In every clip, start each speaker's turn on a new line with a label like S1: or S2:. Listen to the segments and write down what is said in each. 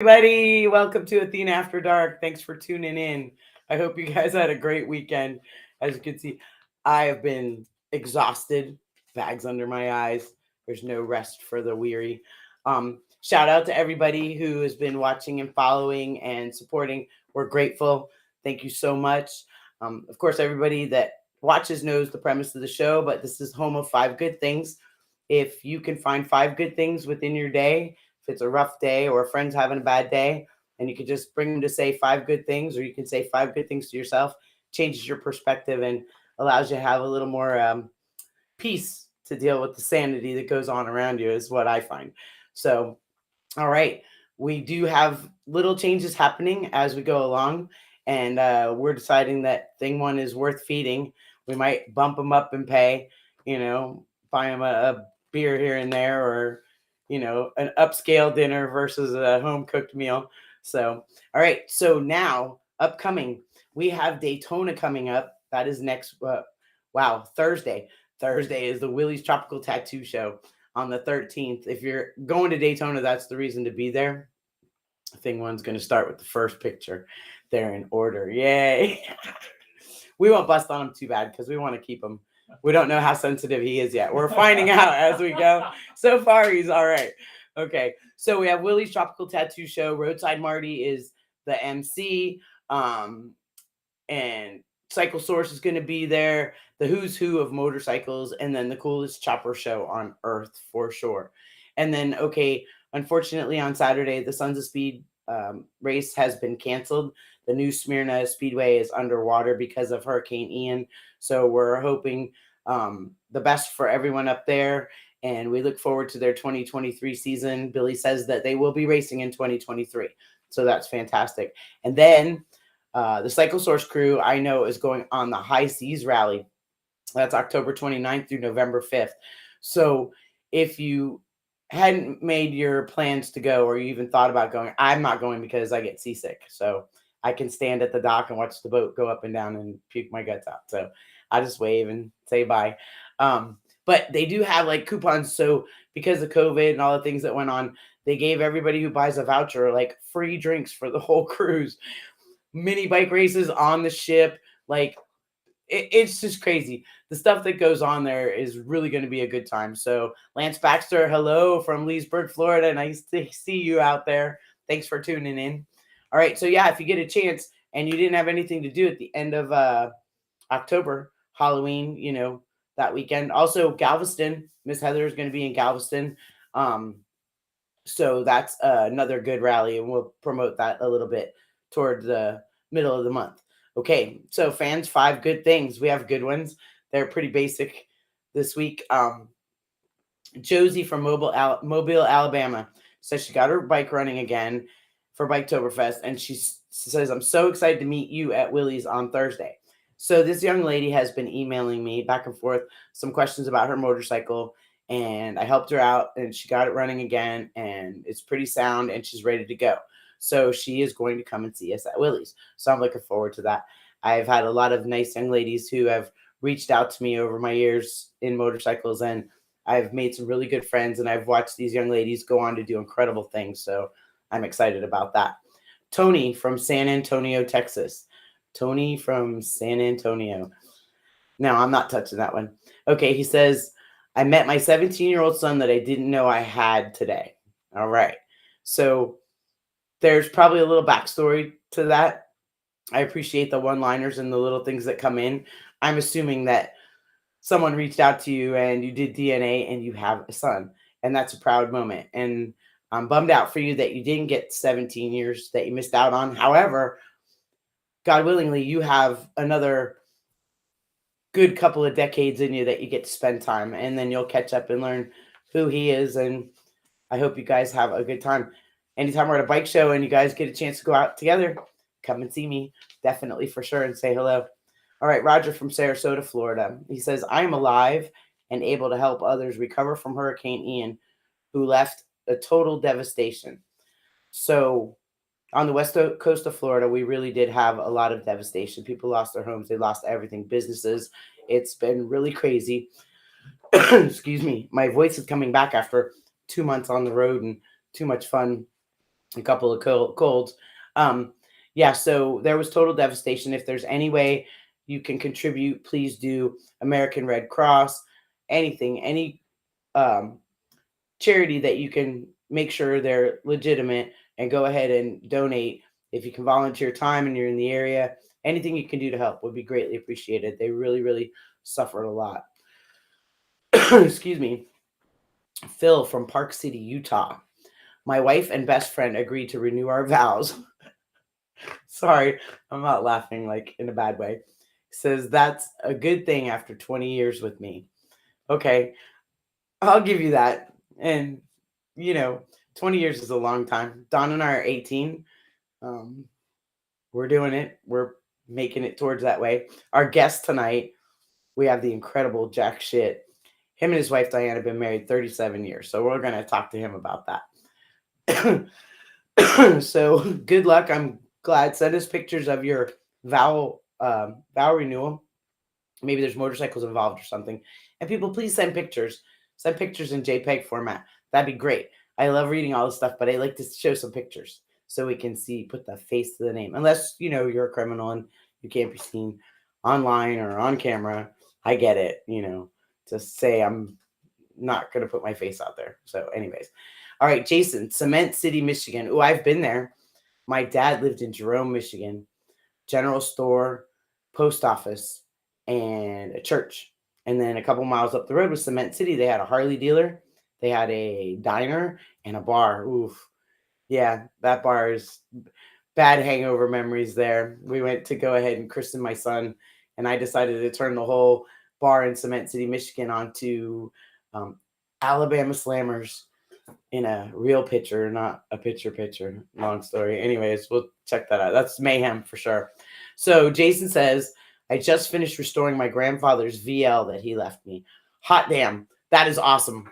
S1: Everybody, welcome to Athena After Dark. Thanks for tuning in. I hope you guys had a great weekend. As you can see, I have been exhausted, bags under my eyes. There's no rest for the weary. Shout out to everybody who has been watching and following and supporting. We're grateful. Thank you so much. Of course, everybody that watches knows the premise of the show, but this is home of five good things. If you can find five good things within your day, if it's a rough day or a friend's having a bad day, and you can just bring them to say five good things, or you can say five good things to yourself, changes your perspective and allows you to have a little more peace to deal with the sanity that goes on around you, is what I find. So, all right, we do have little changes happening as we go along, and we're deciding that thing one is worth feeding. We might bump them up in pay, buy them a beer here and there, or an upscale dinner versus a home cooked meal. So, all right. So now, upcoming, we have Daytona coming up. That is next. Wow, Thursday. Thursday is the Willie's Tropical Tattoo Show on the 13th. If you're going to Daytona, that's the reason to be there. Thing one's going to start with the first picture. They're in order. Yay. We won't bust on him too bad because we want to keep him. We don't know how sensitive he is yet. We're finding out as we go. So far, he's all right. Okay. So we have Willie's Tropical Tattoo Show. Roadside Marty is the MC. And Cycle Source is going to be there. The who's who of motorcycles. And then the coolest chopper show on earth for sure. And then, okay, unfortunately on Saturday, the Sons of Speed race has been canceled. The new Smyrna Speedway is underwater because of Hurricane Ian. So we're hoping the best for everyone up there. And we look forward to their 2023 season. Billy says that they will be racing in 2023. So that's fantastic. And then the Cycle Source crew, I know, is going on the High Seas Rally. That's October 29th through November 5th. So if you hadn't made your plans to go, or you even thought about going, I'm not going because I get seasick. So I can stand at the dock and watch the boat go up and down and puke my guts out. So I just wave and say bye. But they do have like coupons. So because of COVID and all the things that went on, they gave everybody who buys a voucher like free drinks for the whole cruise. Mini bike races on the ship. Like it's just crazy. The stuff that goes on there is really going to be a good time. So Lance Baxter, hello from Leesburg, Florida. Nice to see you out there. Thanks for tuning in. All right. So yeah, if you get a chance and you didn't have anything to do at the end of October, Halloween, that weekend. Also Galveston, Miss Heather is going to be in Galveston. So that's another good rally, and we'll promote that a little bit toward the middle of the month. Okay, so fans, five good things. We have good ones. They're pretty basic this week. Josie from Mobile, Alabama says she got her bike running again for Biketoberfest, and she says, I'm so excited to meet you at Willie's on Thursday. So this young lady has been emailing me back and forth some questions about her motorcycle, and I helped her out, and she got it running again, and it's pretty sound, and she's ready to go. So she is going to come and see us at Willie's. So I'm looking forward to that. I've had a lot of nice young ladies who have reached out to me over my years in motorcycles, and I've made some really good friends, and I've watched these young ladies go on to do incredible things. So I'm excited about that. Tony from San Antonio, Texas. Tony from San Antonio. No, I'm not touching that one. Okay, he says, I met my 17-year-old son that I didn't know I had today. All right. So there's probably a little backstory to that. I appreciate the one-liners and the little things that come in. I'm assuming that someone reached out to you and you did DNA and you have a son, and that's a proud moment. And I'm bummed out for you that you didn't get 17 years that you missed out on. However, God willingly, you have another good couple of decades in you that you get to spend time, and then you'll catch up and learn who he is. And I hope you guys have a good time. Anytime we're at a bike show and you guys get a chance to go out together, come and see me, definitely, for sure, and say hello. All right, Roger from Sarasota, Florida. He says, I am alive and able to help others recover from Hurricane Ian, who left a total devastation. So on the west coast of Florida, we really did have a lot of devastation. People lost their homes. They lost everything, businesses. It's been really crazy. Excuse me. My voice is coming back after 2 months on the road and too much fun a couple of colds. Um, yeah, so there was total devastation. If there's any way you can contribute, please do. American Red Cross, anything, any um, charity that you can make sure they're legitimate, and go ahead and donate. If you can volunteer time and you're in the area, anything you can do to help would be greatly appreciated. They really, really suffered a lot. Excuse me. Phil from Park City, Utah. My wife and best friend agreed to renew our vows. Sorry, I'm not laughing like in a bad way. Says that's a good thing after 20 years with me. Okay, I'll give you that. And you know, 20 years is a long time. Don and I are 18. Um, we're doing it. We're making it towards that way. Our guest tonight, we have the incredible Jack Shitt. Him and his wife Diane have been married 37 years. So we're gonna talk to him about that. So good luck. I'm glad. Send us pictures of your vow renewal. Maybe there's motorcycles involved or something. And people, please send pictures. Send pictures in JPEG format. That'd be great. I love reading all this stuff, but I like to show some pictures so we can see, put the face to the name. Unless you're a criminal and you can't be seen online or on camera. I get it. To say I'm not gonna put my face out there. So, anyways. All right, Jason, Cement City, Michigan. Oh, I've been there. My dad lived in Jerome, Michigan. General store, post office, and a church. And then a couple miles up the road was Cement City. They had a Harley dealer, they had a diner, and a bar. Oof. Yeah, that bar is bad hangover memories there. We went to go ahead and christen my son, and I decided to turn the whole bar in Cement City, Michigan onto um, Alabama Slammers in a real picture, not a picture. Long story. Anyways, we'll check that out. That's Mayhem for sure. So Jason says, I just finished restoring my grandfather's VL that he left me. Hot damn. That is awesome.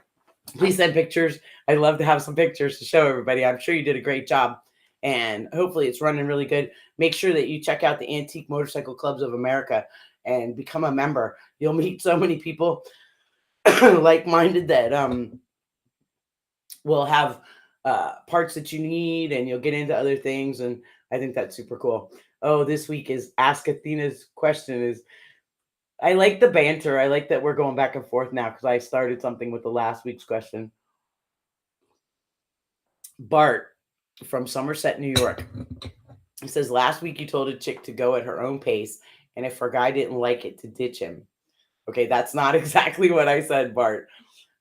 S1: Please send pictures. I'd love to have some pictures to show everybody. I'm sure you did a great job. And hopefully it's running really good. Make sure that you check out the Antique Motorcycle Clubs of America and become a member. You'll meet so many people like-minded that will have parts that you need, and you'll get into other things. And I think that's super cool. Oh, this week is Ask Athena's question. Is I like the banter. I like that we're going back and forth now because I started something with the last week's question. Bart from Somerset, New York. He says, last week you told a chick to go at her own pace, and if her guy didn't like it, to ditch him. Okay, that's not exactly what I said, Bart.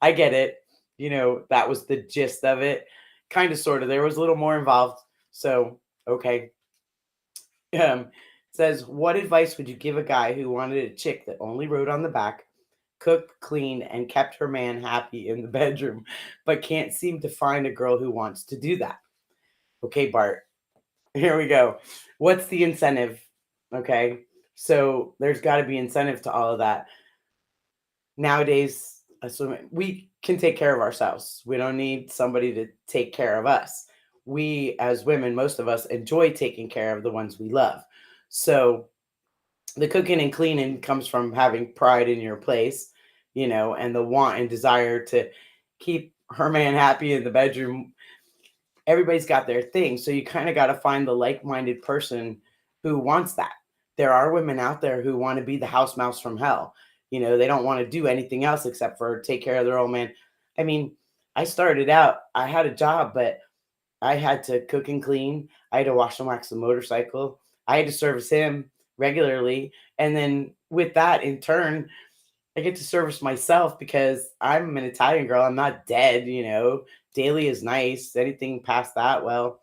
S1: I get it. That was the gist of it. Kind of, sort of. There was a little more involved. So, okay. Says, what advice would you give a guy who wanted a chick that only rode on the back, cooked, cleaned, and kept her man happy in the bedroom, but can't seem to find a girl who wants to do that? Okay, Bart. Here we go. What's the incentive? Okay. So there's got to be incentive to all of that. Nowadays, we can take care of ourselves. We don't need somebody to take care of us. We, as women, most of us enjoy taking care of the ones we love. So the cooking and cleaning comes from having pride in your place, and the want and desire to keep her man happy in the bedroom. Everybody's got their thing. So you kind of got to find the like-minded person who wants that. There are women out there who want to be the house mouse from hell. They don't want to do anything else except for take care of their old man. I mean, I started out, I had a job, but I had to cook and clean. I had to wash and wax the motorcycle. I had to service him regularly. And then with that, in turn, I get to service myself because I'm an Italian girl. I'm not dead. Daily is nice. Anything past that, well,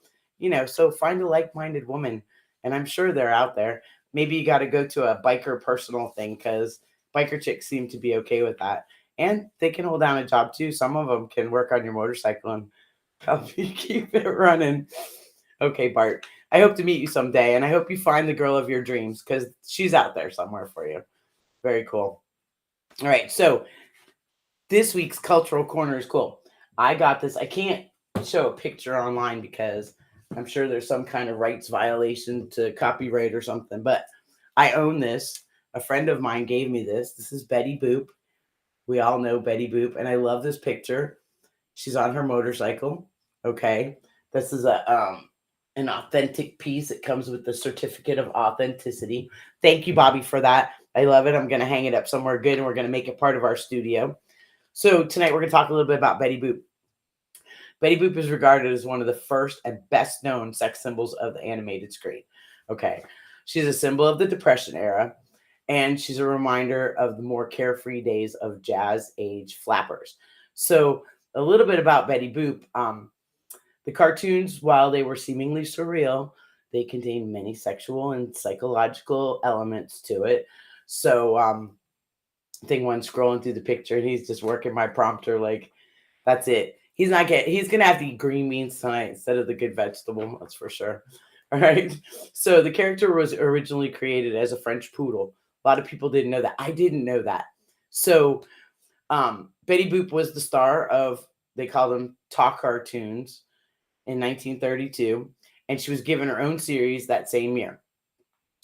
S1: so find a like-minded woman. And I'm sure they're out there. Maybe you got to go to a biker personal thing because biker chicks seem to be okay with that. And they can hold down a job too. Some of them can work on your motorcycle and help you keep it running. Okay, Bart. I hope to meet you someday, and I hope you find the girl of your dreams because she's out there somewhere for you. Very cool. All right, so this week's cultural corner is cool. I got this. I can't show a picture online because I'm sure there's some kind of rights violation to copyright or something, but I own this. A friend of mine gave me this. This is Betty Boop. We all know Betty Boop, and I love this picture. She's on her motorcycle. Okay. This is an authentic piece. It comes with the certificate of authenticity. Thank you, Bobby, for that. I love it. I'm going to hang it up somewhere good, and we're going to make it part of our studio. So tonight we're going to talk a little bit about Betty Boop. Betty Boop is regarded as one of the first and best known sex symbols of the animated screen. Okay. She's a symbol of the Depression era, and she's a reminder of the more carefree days of jazz age flappers. So a little bit about Betty Boop. The cartoons, while they were seemingly surreal, they contained many sexual and psychological elements to it. So I think one scrolling through the picture, and he's just working my prompter like that's it. He's gonna have to eat green beans tonight instead of the good vegetable, that's for sure. All right. So the character was originally created as a French poodle. A lot of people didn't know that. I didn't know that. So Betty Boop was the star of, they call them talk cartoons, in 1932, and she was given her own series that same year,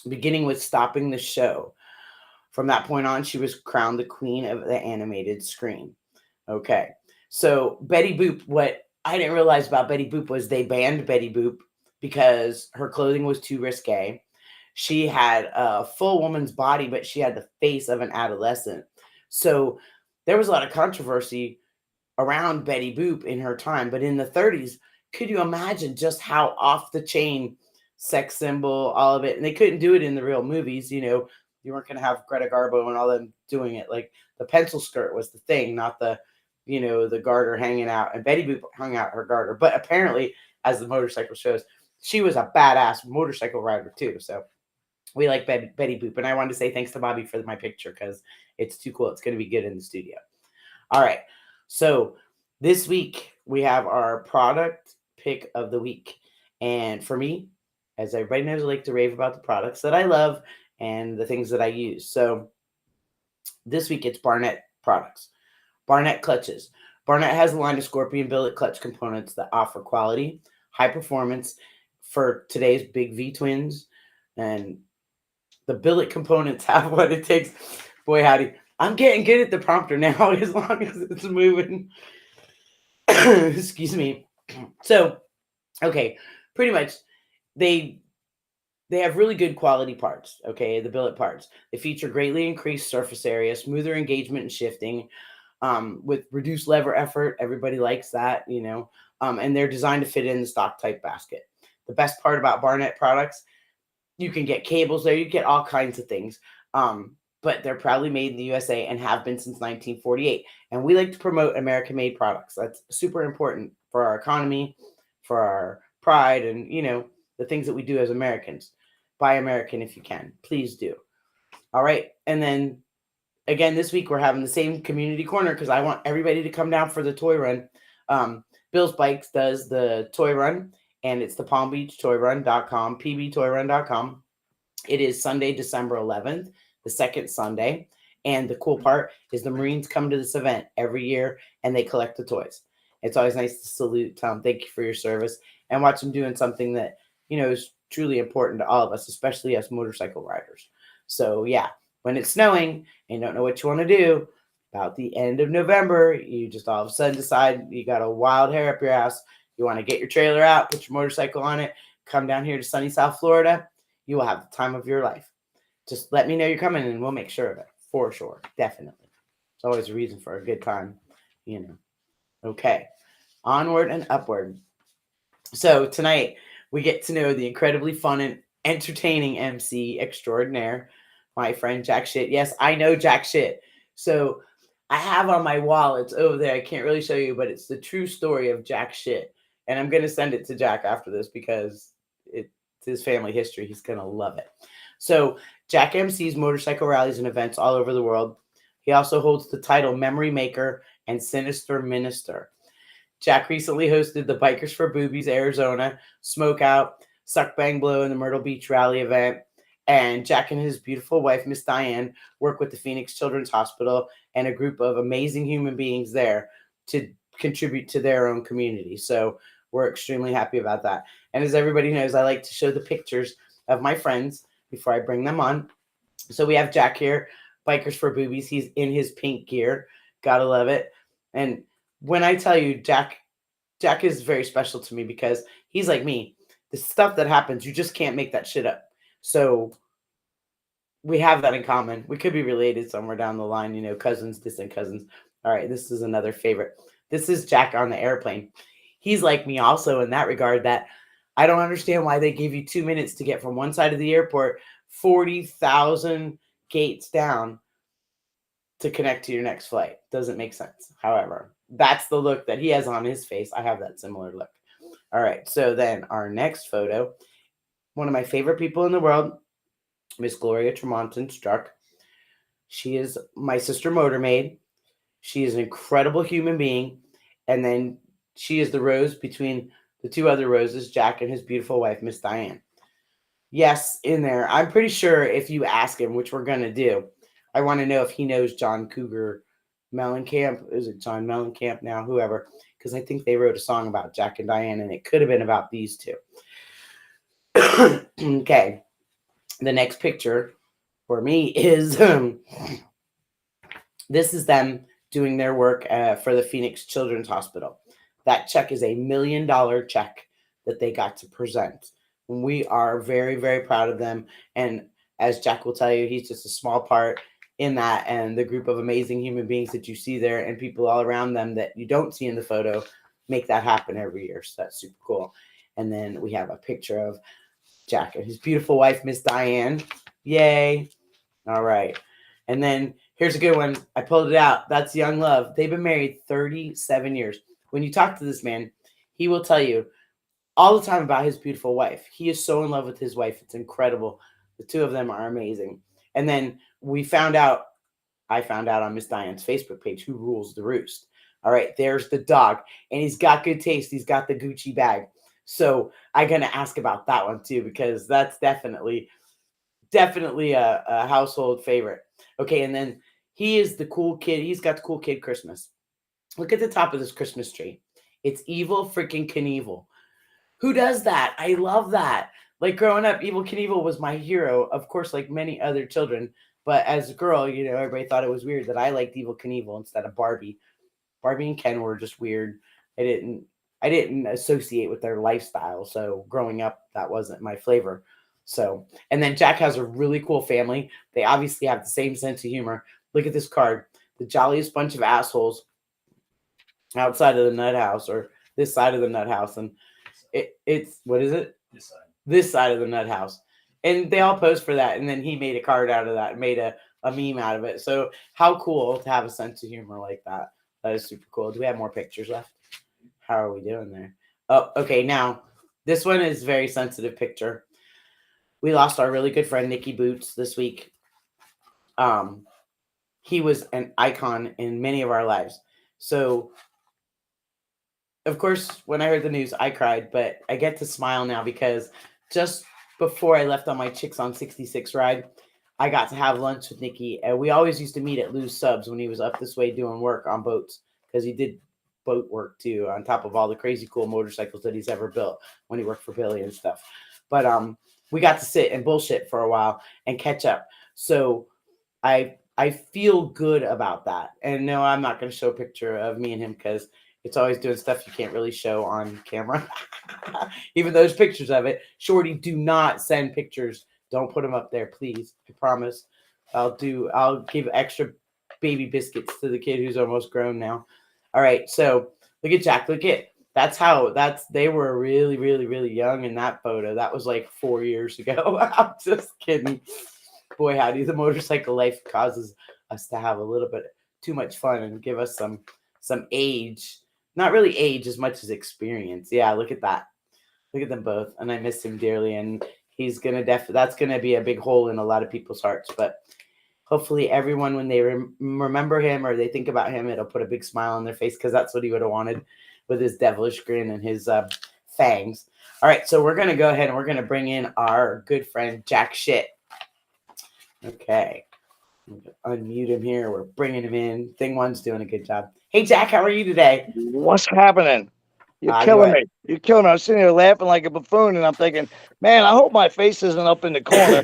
S1: beginning with Stopping the Show. From that point on, she was crowned the queen of the animated screen. Okay. So Betty Boop, what I didn't realize about Betty Boop was they banned Betty Boop because her clothing was too risque. She had a full woman's body, but she had the face of an adolescent. So there was a lot of controversy around Betty Boop in her time. But in the 30s, could you imagine just how off the chain sex symbol, all of it? And they couldn't do it in the real movies. You know, you weren't going to have Greta Garbo and all them doing it. Like the pencil skirt was the thing, not the, you know, the garter hanging out. And Betty Boop hung out her garter. But apparently, as the motorcycle shows, she was a badass motorcycle rider too. So we like Betty Boop. And I wanted to say thanks to Bobby for my picture because it's too cool. It's going to be good in the studio. All right. So this week we have our product pick of the week. And for me, as everybody knows, I like to rave about the products that I love and the things that I use. So this week it's Barnett products. Barnett clutches. Barnett has a line of scorpion billet clutch components that offer quality, high performance for today's big V twins. And the billet components have what it takes. Boy, howdy. I'm getting good at the prompter now as long as it's moving. Excuse me. So, okay, pretty much they have really good quality parts, okay, the billet parts. They feature greatly increased surface area, smoother engagement and shifting, with reduced lever effort. Everybody likes that, you know, and they're designed to fit in the stock type basket. The best part about Barnett products, you can get cables there, you get all kinds of things. But they're proudly made in the USA and have been since 1948. And we like to promote American-made products. That's super important for our economy, for our pride, and, you know, the things that we do as Americans. Buy American if you can. Please do. All right. And then, again, this week we're having the same community corner because I want everybody to come down for the toy run. Bill's Bikes does the toy run, and it's the palmbeachtoyrun.com, pbtoyrun.com. It is Sunday, December 11th. The second Sunday. And the cool part is the Marines come to this event every year and they collect the toys. It's always nice to salute Tom. Thank you for your service, and watch them doing something that, you know, is truly important to all of us, especially us motorcycle riders. So yeah, when it's snowing and you don't know what you want to do, about the end of November, you just all of a sudden decide you got a wild hair up your ass. You want to get your trailer out, put your motorcycle on it, come down here to sunny South Florida. You will have the time of your life. Just let me know you're coming and we'll make sure of it. For sure. Definitely. It's always a reason for a good time, you know. Okay. Onward and upward. So tonight we get to know the incredibly fun and entertaining MC extraordinaire, my friend Jack Shitt. Yes, I know Jack Shitt. So I have on my wall, it's over there. I can't really show you, but it's the true story of Jack Shitt. And I'm going to send it to Jack after this because it's his family history. He's going to love it. So Jack MCs motorcycle rallies and events all over the world. He also holds the title Memory Maker and Sinister Minister. Jack recently hosted the Bikers for Boobies Arizona Smokeout, Suck Bang Blow, and the Myrtle Beach Rally event. And Jack and his beautiful wife, Miss Diane, work with the Phoenix Children's Hospital and a group of amazing human beings there to contribute to their own community. So we're extremely happy about that. And as everybody knows, I like to show the pictures of my friends before I bring them on. So we have Jack here, Bikers for Boobies. He's in his pink gear. Gotta love it. And when I tell you, Jack is very special to me because He's like me. The stuff that happens, you just can't make that shit up. So we have that in common. We could be related somewhere down the line, cousins, distant cousins. All right, this is another favorite. This is Jack on the airplane. He's like me also in that regard, that I don't understand why they give you 2 minutes to get from one side of the airport 40,000 gates down to connect to your next flight. Doesn't make sense. However, that's the look that he has on his face. I have that similar look. All right, so then our next photo, one of my favorite people in the world, Miss Gloria Tremonton Struck. She is my sister motor maid. She is an incredible human being. And then she is the rose between the two other roses, Jack and his beautiful wife, Miss Diane. Yes, in there. I'm pretty sure if you ask him, which we're going to do, I want to know if he knows John Cougar Mellencamp. Is it John Mellencamp now? Whoever. Because I think they wrote a song about Jack and Diane, and it could have been about these two. Okay. The next picture for me is this is them doing their work for the Phoenix Children's Hospital. That check is $1 million check that they got to present. We are very, very proud of them. And as Jack will tell you, he's just a small part in that, and the group of amazing human beings that you see there and people all around them that you don't see in the photo make that happen every year. So that's super cool. And then we have a picture of Jack and his beautiful wife, Miss Diane. Yay. All right. And then here's a good one. I pulled it out. That's Young Love. They've been married 37 years. When you talk to this man, he will tell you all the time about his beautiful wife. He is so in love with his wife. It's incredible. The two of them are amazing. And then I found out on Miss Diane's Facebook page who rules the roost. All right, there's the dog. And he's got good taste. He's got the Gucci bag. So I'm going to ask about that one too, because that's definitely a household favorite. Okay, and then he is the cool kid. He's got the cool kid Christmas. Look at the top of this Christmas tree. It's Evil freaking Knievel. Who does that? I love that. Like growing up, Evil Knievel was my hero, of course, like many other children. But as a girl, everybody thought it was weird that I liked Evil Knievel instead of Barbie. Barbie and Ken were just weird. I didn't associate with their lifestyle. So growing up, that wasn't my flavor. So, and then Jack has a really cool family. They obviously have the same sense of humor. Look at this card. The jolliest bunch of assholes outside of the nut house, or this side of the nut house. And it's, what is it? This side of the nut house. And they all posed for that. And then he made a card out of that and made a meme out of it. So how cool to have a sense of humor like that. That is super cool. Do we have more pictures left? How are we doing there? Oh, okay. Now, this one is a very sensitive picture. We lost our really good friend, Nikki Boots, this week. He was an icon in many of our lives. So, of course, when I heard the news, I cried, but I get to smile now because just before I left on my Chicks on 66 ride, I got to have lunch with Nikki. And we always used to meet at Lou's Subs when he was up this way doing work on boats, because he did boat work too, on top of all the crazy cool motorcycles that he's ever built when he worked for Billy and stuff. But we got to sit and bullshit for a while and catch up. So I feel good about that. And no, I'm not going to show a picture of me and him because it's always doing stuff you can't really show on camera. Even those pictures of it. Shorty, do not send pictures. Don't put them up there, please. I promise. I'll give extra baby biscuits to the kid who's almost grown now. All right, so look at Jack. They were really, really, really young in that photo. That was like 4 years ago. I'm just kidding. Boy, howdy, the motorcycle life causes us to have a little bit too much fun and give us some age. Not really age as much as experience. Yeah, look at that. Look at them both. And I miss him dearly. And he's going to that's going to be a big hole in a lot of people's hearts. But hopefully everyone, when they remember him or they think about him, it'll put a big smile on their face, because that's what he would have wanted with his devilish grin and his fangs. All right, so we're going to go ahead and we're going to bring in our good friend, Jack Shitt. Okay. Unmute him here. We're bringing him in. Thing One's doing a good job. Hey, Jack, how are you today?
S2: What's happening? You're killing me. You're killing me. I'm sitting here laughing like a buffoon, and I'm thinking, man, I hope my face isn't up in the corner.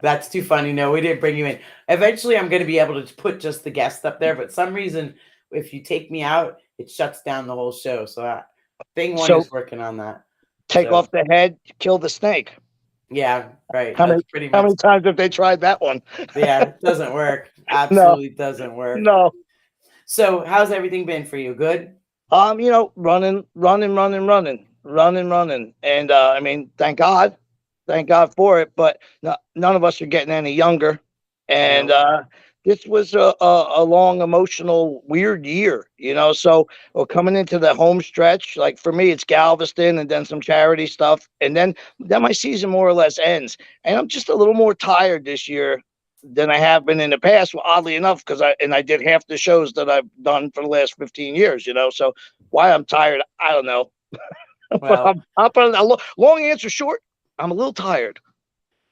S1: That's too funny. No, we didn't bring you in. Eventually, I'm going to be able to put just the guest up there, but some reason, if you take me out, it shuts down the whole show. So Thing one
S2: So
S1: is working on that.
S2: take
S1: So
S2: off the head, kill the snake.
S1: yeah, right.
S2: How
S1: That's
S2: many
S1: pretty
S2: how
S1: much.
S2: many times have they tried that one?
S1: Yeah, it doesn't work.
S2: No,
S1: Absolutely doesn't work.
S2: no.
S1: So how's everything been for you? Good?
S2: Running. And I mean, thank God for it. But none of us are getting any younger. And
S1: No.
S2: this was a long, emotional, weird year, So coming into the home stretch, like for me, it's Galveston and then some charity stuff, and then my season more or less ends. And I'm just a little more tired this year than I have been in the past. Well, oddly enough, because I did half the shows that I've done for the last 15 years, So why I'm tired, I don't know. But
S1: Well,
S2: long answer short, I'm a little tired.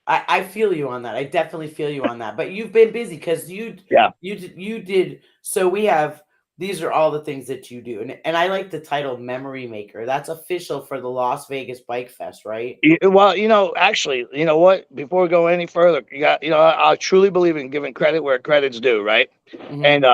S1: I feel you on that. I definitely feel you on that. But you've been busy because
S2: Yeah.
S1: you did. So these are all the things that you do, and I like the title Memory Maker. That's official for the Las Vegas Bike Fest, right?
S2: Well, actually, you know what? Before we go any further, I truly believe in giving credit where credit's due, right?
S1: Mm-hmm.
S2: And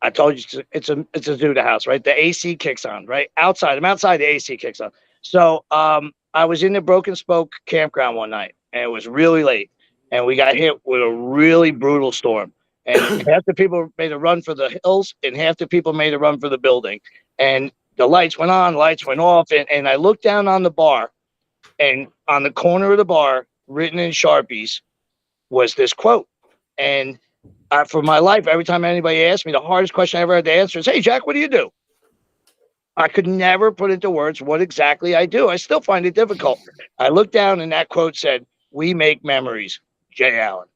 S2: I told you it's a Zuda house, right? The AC kicks on, right? I'm outside, the AC kicks on. So I was in the Broken Spoke campground one night, and it was really late, and we got hit with a really brutal storm. And half the people made a run for the hills, and half the people made a run for the building. And the lights went on, lights went off, and I looked down on the bar, and on the corner of the bar, written in Sharpies, was this quote. And for my life, every time anybody asked me, the hardest question I ever had to answer is, "Hey, Jack, what do you do?" I could never put into words what exactly I do. I still find it difficult. I looked down and that quote said, "We make memories, Jay Allen."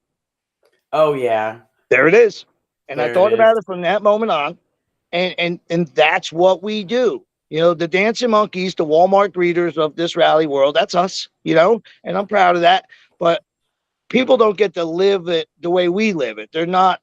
S1: Oh yeah,
S2: There it is. And I
S1: there it
S2: thought
S1: is.
S2: about it from that moment on. And that's what we do. The dancing monkeys, the Walmart greeters of this rally world, that's us, and I'm proud of that. But people don't get to live it the way we live it. They're not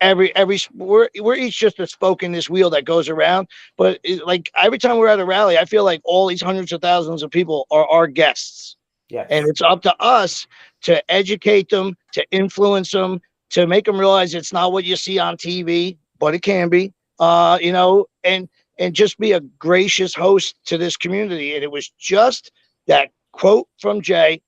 S2: we're each just a spoke in this wheel that goes around. But like every time we're at a rally, I feel like all these hundreds of thousands of people are our guests, and
S1: Yes.
S2: it's up to us to educate them, to influence them, to make them realize it's not what you see on TV, but it can be. And just be a gracious host to this community. And it was just that quote from Jay,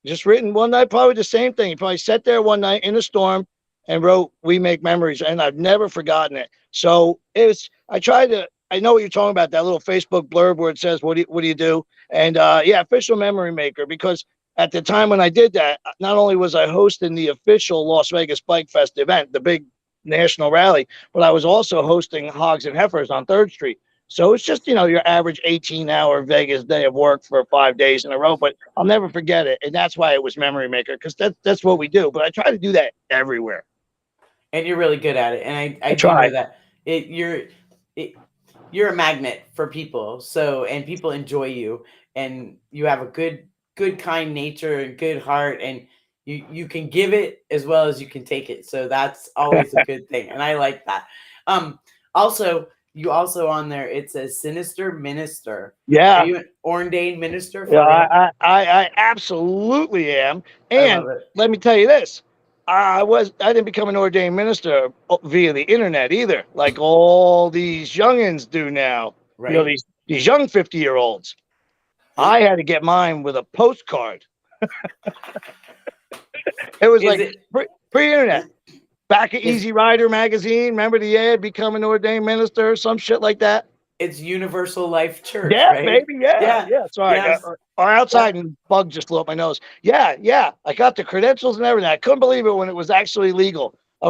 S2: just written one night, probably the same thing. He probably sat there one night in a storm and wrote, "We make memories," and I've never forgotten it. So I know what you're talking about, that little Facebook blurb where it says, what do you do? And yeah, official memory maker, because at the time when I did that, not only was I hosting the official Las Vegas Bike Fest event, the big national rally, but I was also hosting Hogs and Heifers on 3rd Street. So it's just, your average 18-hour Vegas day of work for 5 days in a row, but I'll never forget it. And that's why it was memory maker, because that's what we do. But I try to do that everywhere.
S1: And you're really good at it, and I
S2: I
S1: do know
S2: try.
S1: that you're a magnet for people. So, and people enjoy you, and you have a good kind nature and good heart, and you can give it as well as you can take it. So that's always a good thing, and I like that. Also, you also on there, it says sinister minister. Are
S2: Yeah.
S1: you an ordained minister
S2: Yeah,
S1: for real?
S2: I absolutely am.
S1: I
S2: And
S1: love it.
S2: let me tell you this. I didn't become an ordained minister via the internet either, like all these youngins do now.
S1: Right?
S2: These young 50-year-olds. I had to get mine with a postcard. It was
S1: Is
S2: like
S1: it?
S2: pre-internet. Back at
S1: Is
S2: Easy Rider magazine, remember the ad, "Become an ordained minister," some shit like that.
S1: it's Universal Life Church,
S2: Yeah,
S1: right?
S2: baby. Yeah,
S1: Yeah.
S2: yeah. Sorry, I got
S1: Yes.
S2: or
S1: Yeah.
S2: outside and bug just flew up my nose. Yeah, yeah. I got the credentials and everything. I couldn't believe it when it was actually legal.
S1: So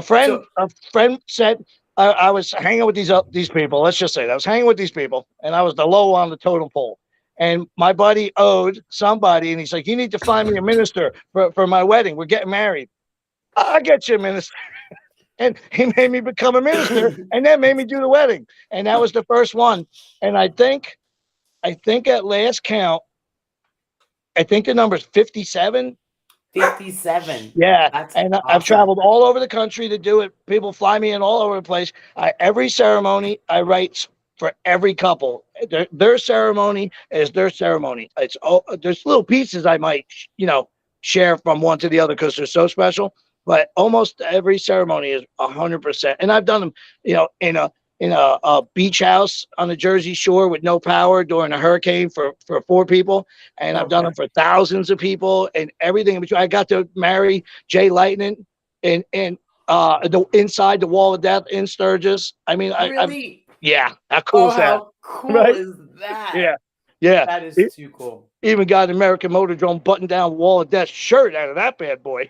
S2: A friend said I was hanging with these people. Let's just say that I was hanging with these people, and I was the low on the totem pole. And my buddy owed somebody, and he's like, "You need to find me a minister for my wedding. We're getting married. I'll get you a minister." And he made me become a minister, and then made me do the wedding, and that was the first one. And I think at last count, I think the number's 57.
S1: 57.
S2: Yeah.
S1: That's
S2: And I've
S1: awesome.
S2: traveled all over the country to do it. People fly me in all over the place. Every ceremony, I write for every couple. Their ceremony is their ceremony. There's little pieces I might, share from one to the other because they're so special. But almost every ceremony is 100%. And I've done them, in a in a beach house on the Jersey Shore with no power during a hurricane for 4 people, and I've done them
S1: Okay.
S2: for thousands of people and everything in between. I got to marry Jay Lightning in inside the Wall of Death in Sturgis. I mean, I
S1: Really?
S2: yeah, how cool
S1: Oh,
S2: is that,
S1: how cool
S2: right?
S1: is that?
S2: Yeah, yeah.
S1: That is too cool.
S2: Even got an American Motordrome button down Wall of Death shirt out of that bad boy.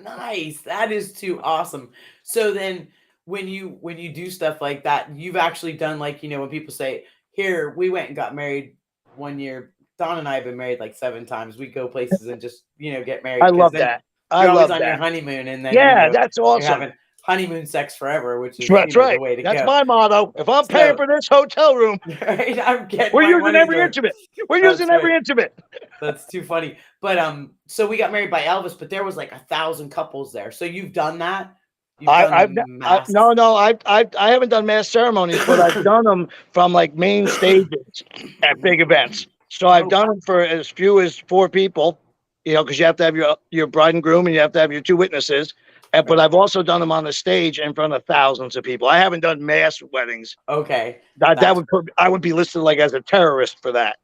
S1: Nice. That is too awesome. So then when you do stuff like that, you've actually done like, when people say, "Here, we went and got married one year." Don and I have been married like 7 times. We go places and just, get
S2: I
S1: married because
S2: love
S1: then
S2: that. I
S1: you're always
S2: love
S1: on your
S2: that.
S1: honeymoon and then,
S2: Yeah, that's
S1: you're
S2: awesome.
S1: having honeymoon sex forever, which is,
S2: That's
S1: the
S2: right.
S1: way to
S2: That's
S1: go.
S2: my motto. If I'm paying
S1: So,
S2: for this hotel room,
S1: right, I'm getting
S2: we're
S1: my
S2: using
S1: money's
S2: every
S1: worth.
S2: inch of it. We're using
S1: That's right.
S2: every inch of it.
S1: That's too funny. But so we got married by Elvis, but there was like 1,000 couples there. So you've done that? You've done the
S2: No,
S1: masks.
S2: no, I haven't done mass ceremonies, but I've done them from like main stages at big events. So I've
S1: Oh,
S2: done them for as few as 4 people, because you have to have your bride and groom and you have to have your 2 witnesses. But
S1: right.
S2: I've also done them on the stage in front of thousands of people. I haven't done mass weddings.
S1: Okay.
S2: That
S1: That's
S2: would I would be listed like as a terrorist for that.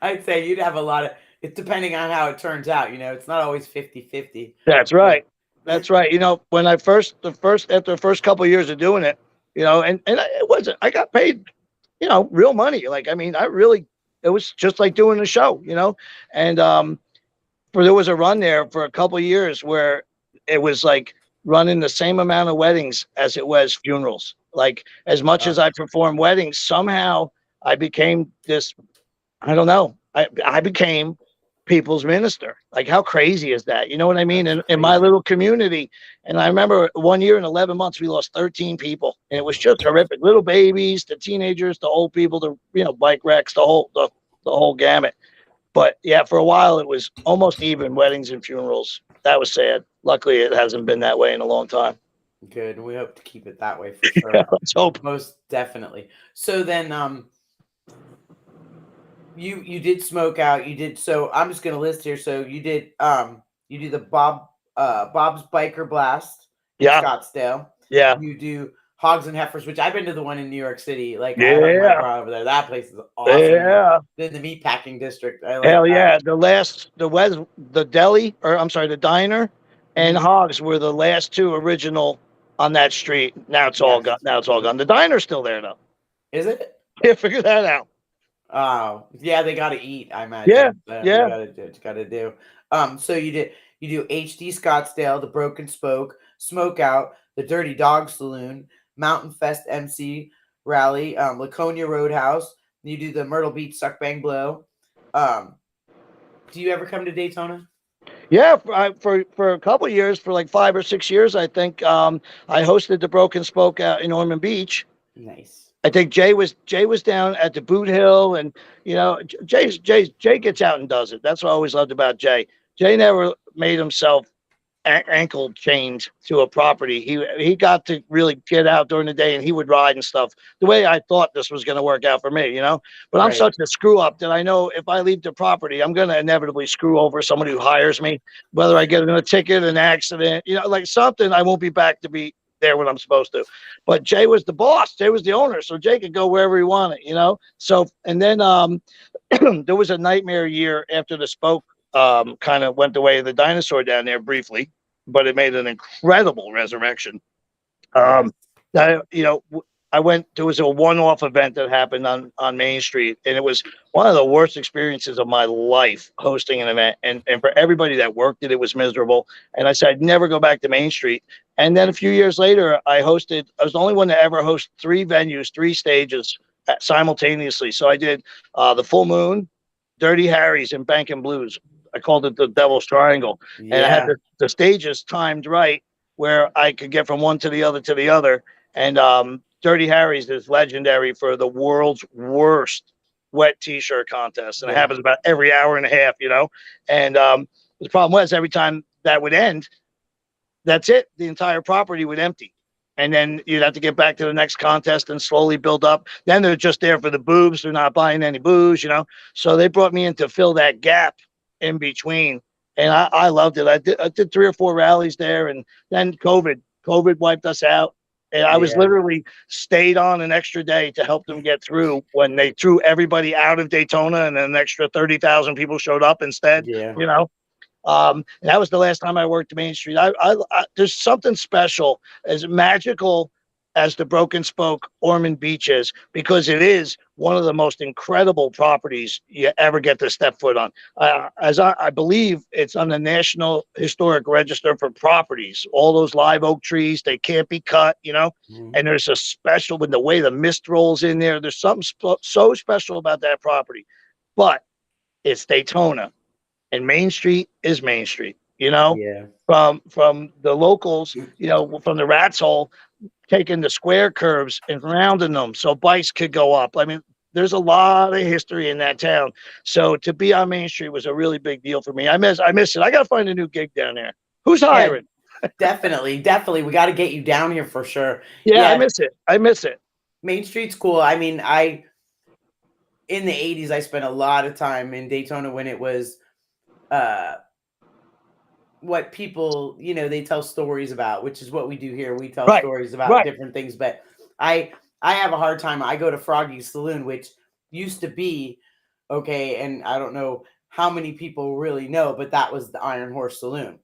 S1: I'd say you'd have a lot of it's depending on how it turns out, it's not always 50-50.
S2: That's
S1: But
S2: right. That's right. When I after the first couple of years of doing it, it wasn't, I got paid, real money. Like, I mean, it was just like doing a show. And, there was a run there for a couple of years where it was like running the same amount of weddings as it was funerals. Like, as much as
S1: uh,
S2: I performed weddings, somehow I became this, I don't know. I became people's minister. Like, how crazy is that? You know what I mean?
S1: that's
S2: In my
S1: crazy.
S2: little community. And I remember 1 year and 11 months, we lost 13 people. And it was just horrific. Little babies, the teenagers, the old people, bike wrecks, the whole gamut. But yeah, for a while, it was almost even weddings and funerals. That was sad. Luckily, it hasn't been that way in a long time.
S1: Good. We hope to keep it that way for
S2: Yeah,
S1: sure.
S2: let's hope.
S1: Most definitely. So then you did smoke out. You did so I'm just gonna list here. So you do the Bob's Biker Blast in
S2: Yeah,
S1: Scottsdale.
S2: yeah,
S1: You do Hogs and Heifers, which I've been to the one in New York City. Like I hug my
S2: yeah,
S1: bra over there. That place is awesome.
S2: yeah.
S1: The meatpacking district. I like
S2: Hell
S1: that.
S2: yeah. The deli, or I'm sorry, the diner and
S1: Hmm.
S2: Hogs were the last two original on that street. Now it's all
S1: Yes.
S2: gone. Now it's all gone. The diner's still there though.
S1: Is it?
S2: Yeah, figure that out.
S1: Oh, yeah, they gotta eat, I
S2: Yeah,
S1: imagine. They
S2: yeah,
S1: gotta do. So you do HD Scottsdale, the Broken Spoke, Smokeout, the Dirty Dog Saloon, Mountain Fest MC Rally, Laconia Roadhouse. You do the Myrtle Beach Suck Bang Blow. Um, do you ever come to Daytona?
S2: yeah. For a couple of years, for like 5 or 6 years, I think I hosted the Broken Spoke out in Ormond Beach.
S1: Nice.
S2: I think Jay was down at the Boot Hill, and Jay gets out and does it. That's what I always loved about Jay. Jay never made himself ankle chained to a property. He got to really get out during the day, and he would ride and stuff the way I thought this was going to work out for me. But I'm
S1: Right.
S2: such a screw up that I know if I leave the property, I'm going to inevitably screw over somebody who hires me, whether I get in a ticket, an accident, like something. I won't be back to be there when I'm supposed to. But Jay was the boss. Jay was the owner, so Jay could go wherever he wanted. So, and then there was a nightmare year after the spoke kind of went the way of the dinosaur down there briefly, but it made an incredible resurrection.
S1: Yes.
S2: Um, I, you know, I went. There was a one-off event that happened on Main Street, and it was one of the worst experiences of my life hosting an event. And for everybody that worked it, it was miserable. And I said I'd never go back to Main Street. And then a few years later, I was the only one to ever host 3 venues, 3 stages simultaneously. So I did the Full Moon, Dirty Harry's, and Bank and Blues. I called it the Devil's Triangle, and I had
S1: Yeah.
S2: the stages timed right where I could get from one to the other to the other. And Dirty Harry's is legendary for the world's worst wet T-shirt contest, and it
S1: Yeah.
S2: happens about every hour and a half. And the problem was every time that would end, that's it. The entire property would empty. And then you'd have to get back to the next contest and slowly build up. Then they're just there for the boobs. They're not buying any booze. So they brought me in to fill that gap in between. And I loved it. I did 3 or 4 rallies there. And then COVID wiped us out. And I was literally stayed on an extra day to help them get through when they threw everybody out of Daytona and an extra 30,000 people showed up instead,
S1: Yeah.
S2: you know? And that was the last time I worked Main Street. There's something special, as magical as the Broken Spoke Ormond Beach is, because it is one of the most incredible properties you ever get to step foot on. As I believe it's on the National Historic Register for properties. All those live oak trees, they can't be cut, you know. And there's a special, with the way the mist rolls in there, there's something so special about that property. But it's Daytona. And Main Street is Main Street, you know, from the locals, you know, from the rat's hole, taking the square curves and rounding them so bikes could go up. I mean, there's a lot of history in that town. So to be on Main Street was a really big deal for me. I miss it. I got to find a new gig down there. Who's hiring?
S1: Definitely. We got to get you down here for sure.
S2: Yeah, I miss it.
S1: Main Street's cool. I mean, in the 80s, I spent a lot of time in Daytona when it was what people, you know, they tell stories about, which is what we do here. We tell stories about different things. But I have a hard time. I go to Froggy's Saloon, which used to be, okay, and I don't know how many people really know, but that was the Iron Horse Saloon,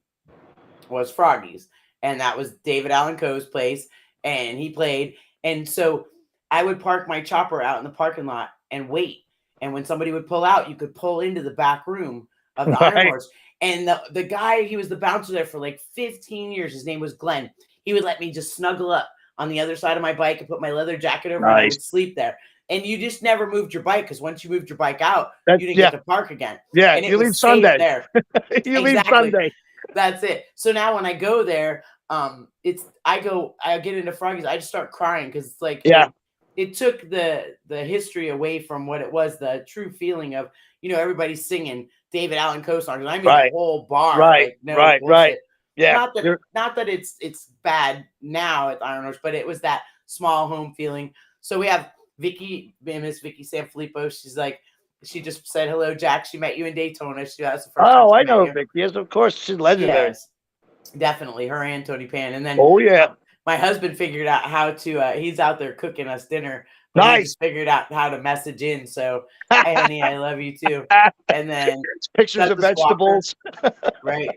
S1: was Froggy's. And that was David Allan Coe's place, and he played. And so I would park my chopper out in the parking lot and wait. And when somebody would pull out, you could pull into the back room of the Iron Horse. And the guy, he was the bouncer there for like 15 years. His name was Glenn. He would let me just snuggle up on the other side of my bike and put my leather jacket over, and I would sleep there. And you just never moved your bike, because once you moved your bike out, you didn't get to park again.
S2: Yeah,
S1: and
S2: you leave Sunday.
S1: There.
S2: Leave Sunday.
S1: That's it. So now when I go there, I get into Froggy's, I just start crying, because it's like it took the history away from what it was, the true feeling of, you know, everybody singing David Allan Coe songs. I mean, the whole bar.
S2: Right. Yeah.
S1: Not that it's bad now at Iron Horse, but it was that small home feeling. So we have Miss Vicky Sanfilippo. She's like, she just said hello, Jack. She met you in Daytona. That's the first time
S2: I know Vicky. Yes, of course. She's legendary.
S1: Yes, definitely. Her and Tony Pan. And then my husband figured out how to, he's out there cooking us dinner. He just figured out how to message in. So, hey, honey, I love you too. And then
S2: pictures of vegetables.
S1: Right.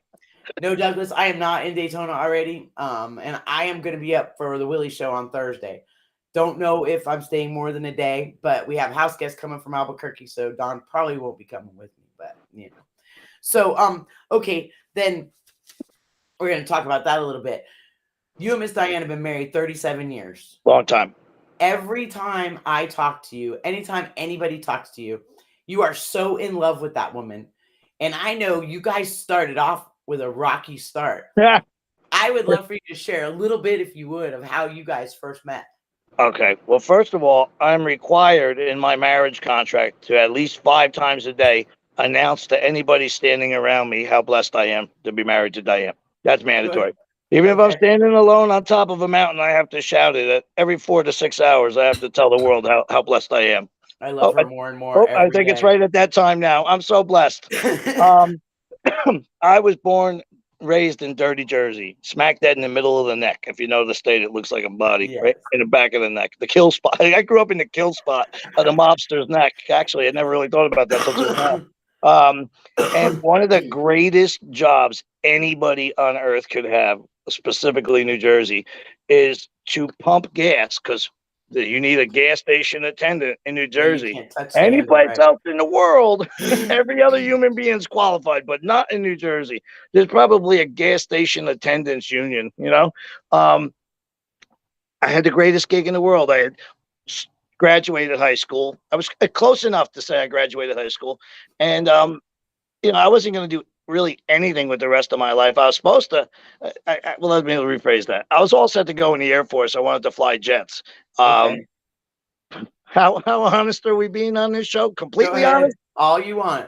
S1: No, Douglas, I am not in Daytona already. And I am going to be up for the Willie show on Thursday. Don't know if I'm staying more than a day, but we have house guests coming from Albuquerque. So Don probably won't be coming with me, but you know. So, okay, then we're going to talk about that a little bit. You and Miss Diane have been married 37 years.
S2: Long time.
S1: Every time I talk to you, anytime anybody talks to you, you are so in love with that woman. And I know you guys started off with a rocky start.
S2: Yeah.
S1: I would love for you to share a little bit, if you would, of how you guys first met.
S2: Okay. Well, first of all, I'm required in my marriage contract to at least 5 times a day announce to anybody standing around me how blessed I am to be married to Diane. That's mandatory. Good. Even if I'm standing alone on top of a mountain, I have to shout it. At every 4 to 6 hours, I have to tell the world how blessed I am.
S1: I love her more and more.
S2: I think it's right at that time now. I'm so blessed. I was raised in Dirty Jersey, smack dead in the middle of the neck. If you know the state, it looks like a body, right in the back of the neck. The kill spot. I grew up in the kill spot of the mobster's neck. Actually, I never really thought about that until now. And one of the greatest jobs anybody on earth could have, specifically New Jersey, is to pump gas, because you need a gas station attendant in New Jersey. Any place else in the world, every other human being is qualified, but not in New Jersey. There's probably a gas station attendants union, you know. I had the greatest gig in the world. I had graduated high school. I was close enough to say I graduated high school. And, you know, I wasn't going to do really anything with the rest of my life. I was supposed to, well, let me rephrase that. I was all set to go in the Air Force. I wanted to fly jets. How honest are we being on this show? Completely honest?
S1: All you want.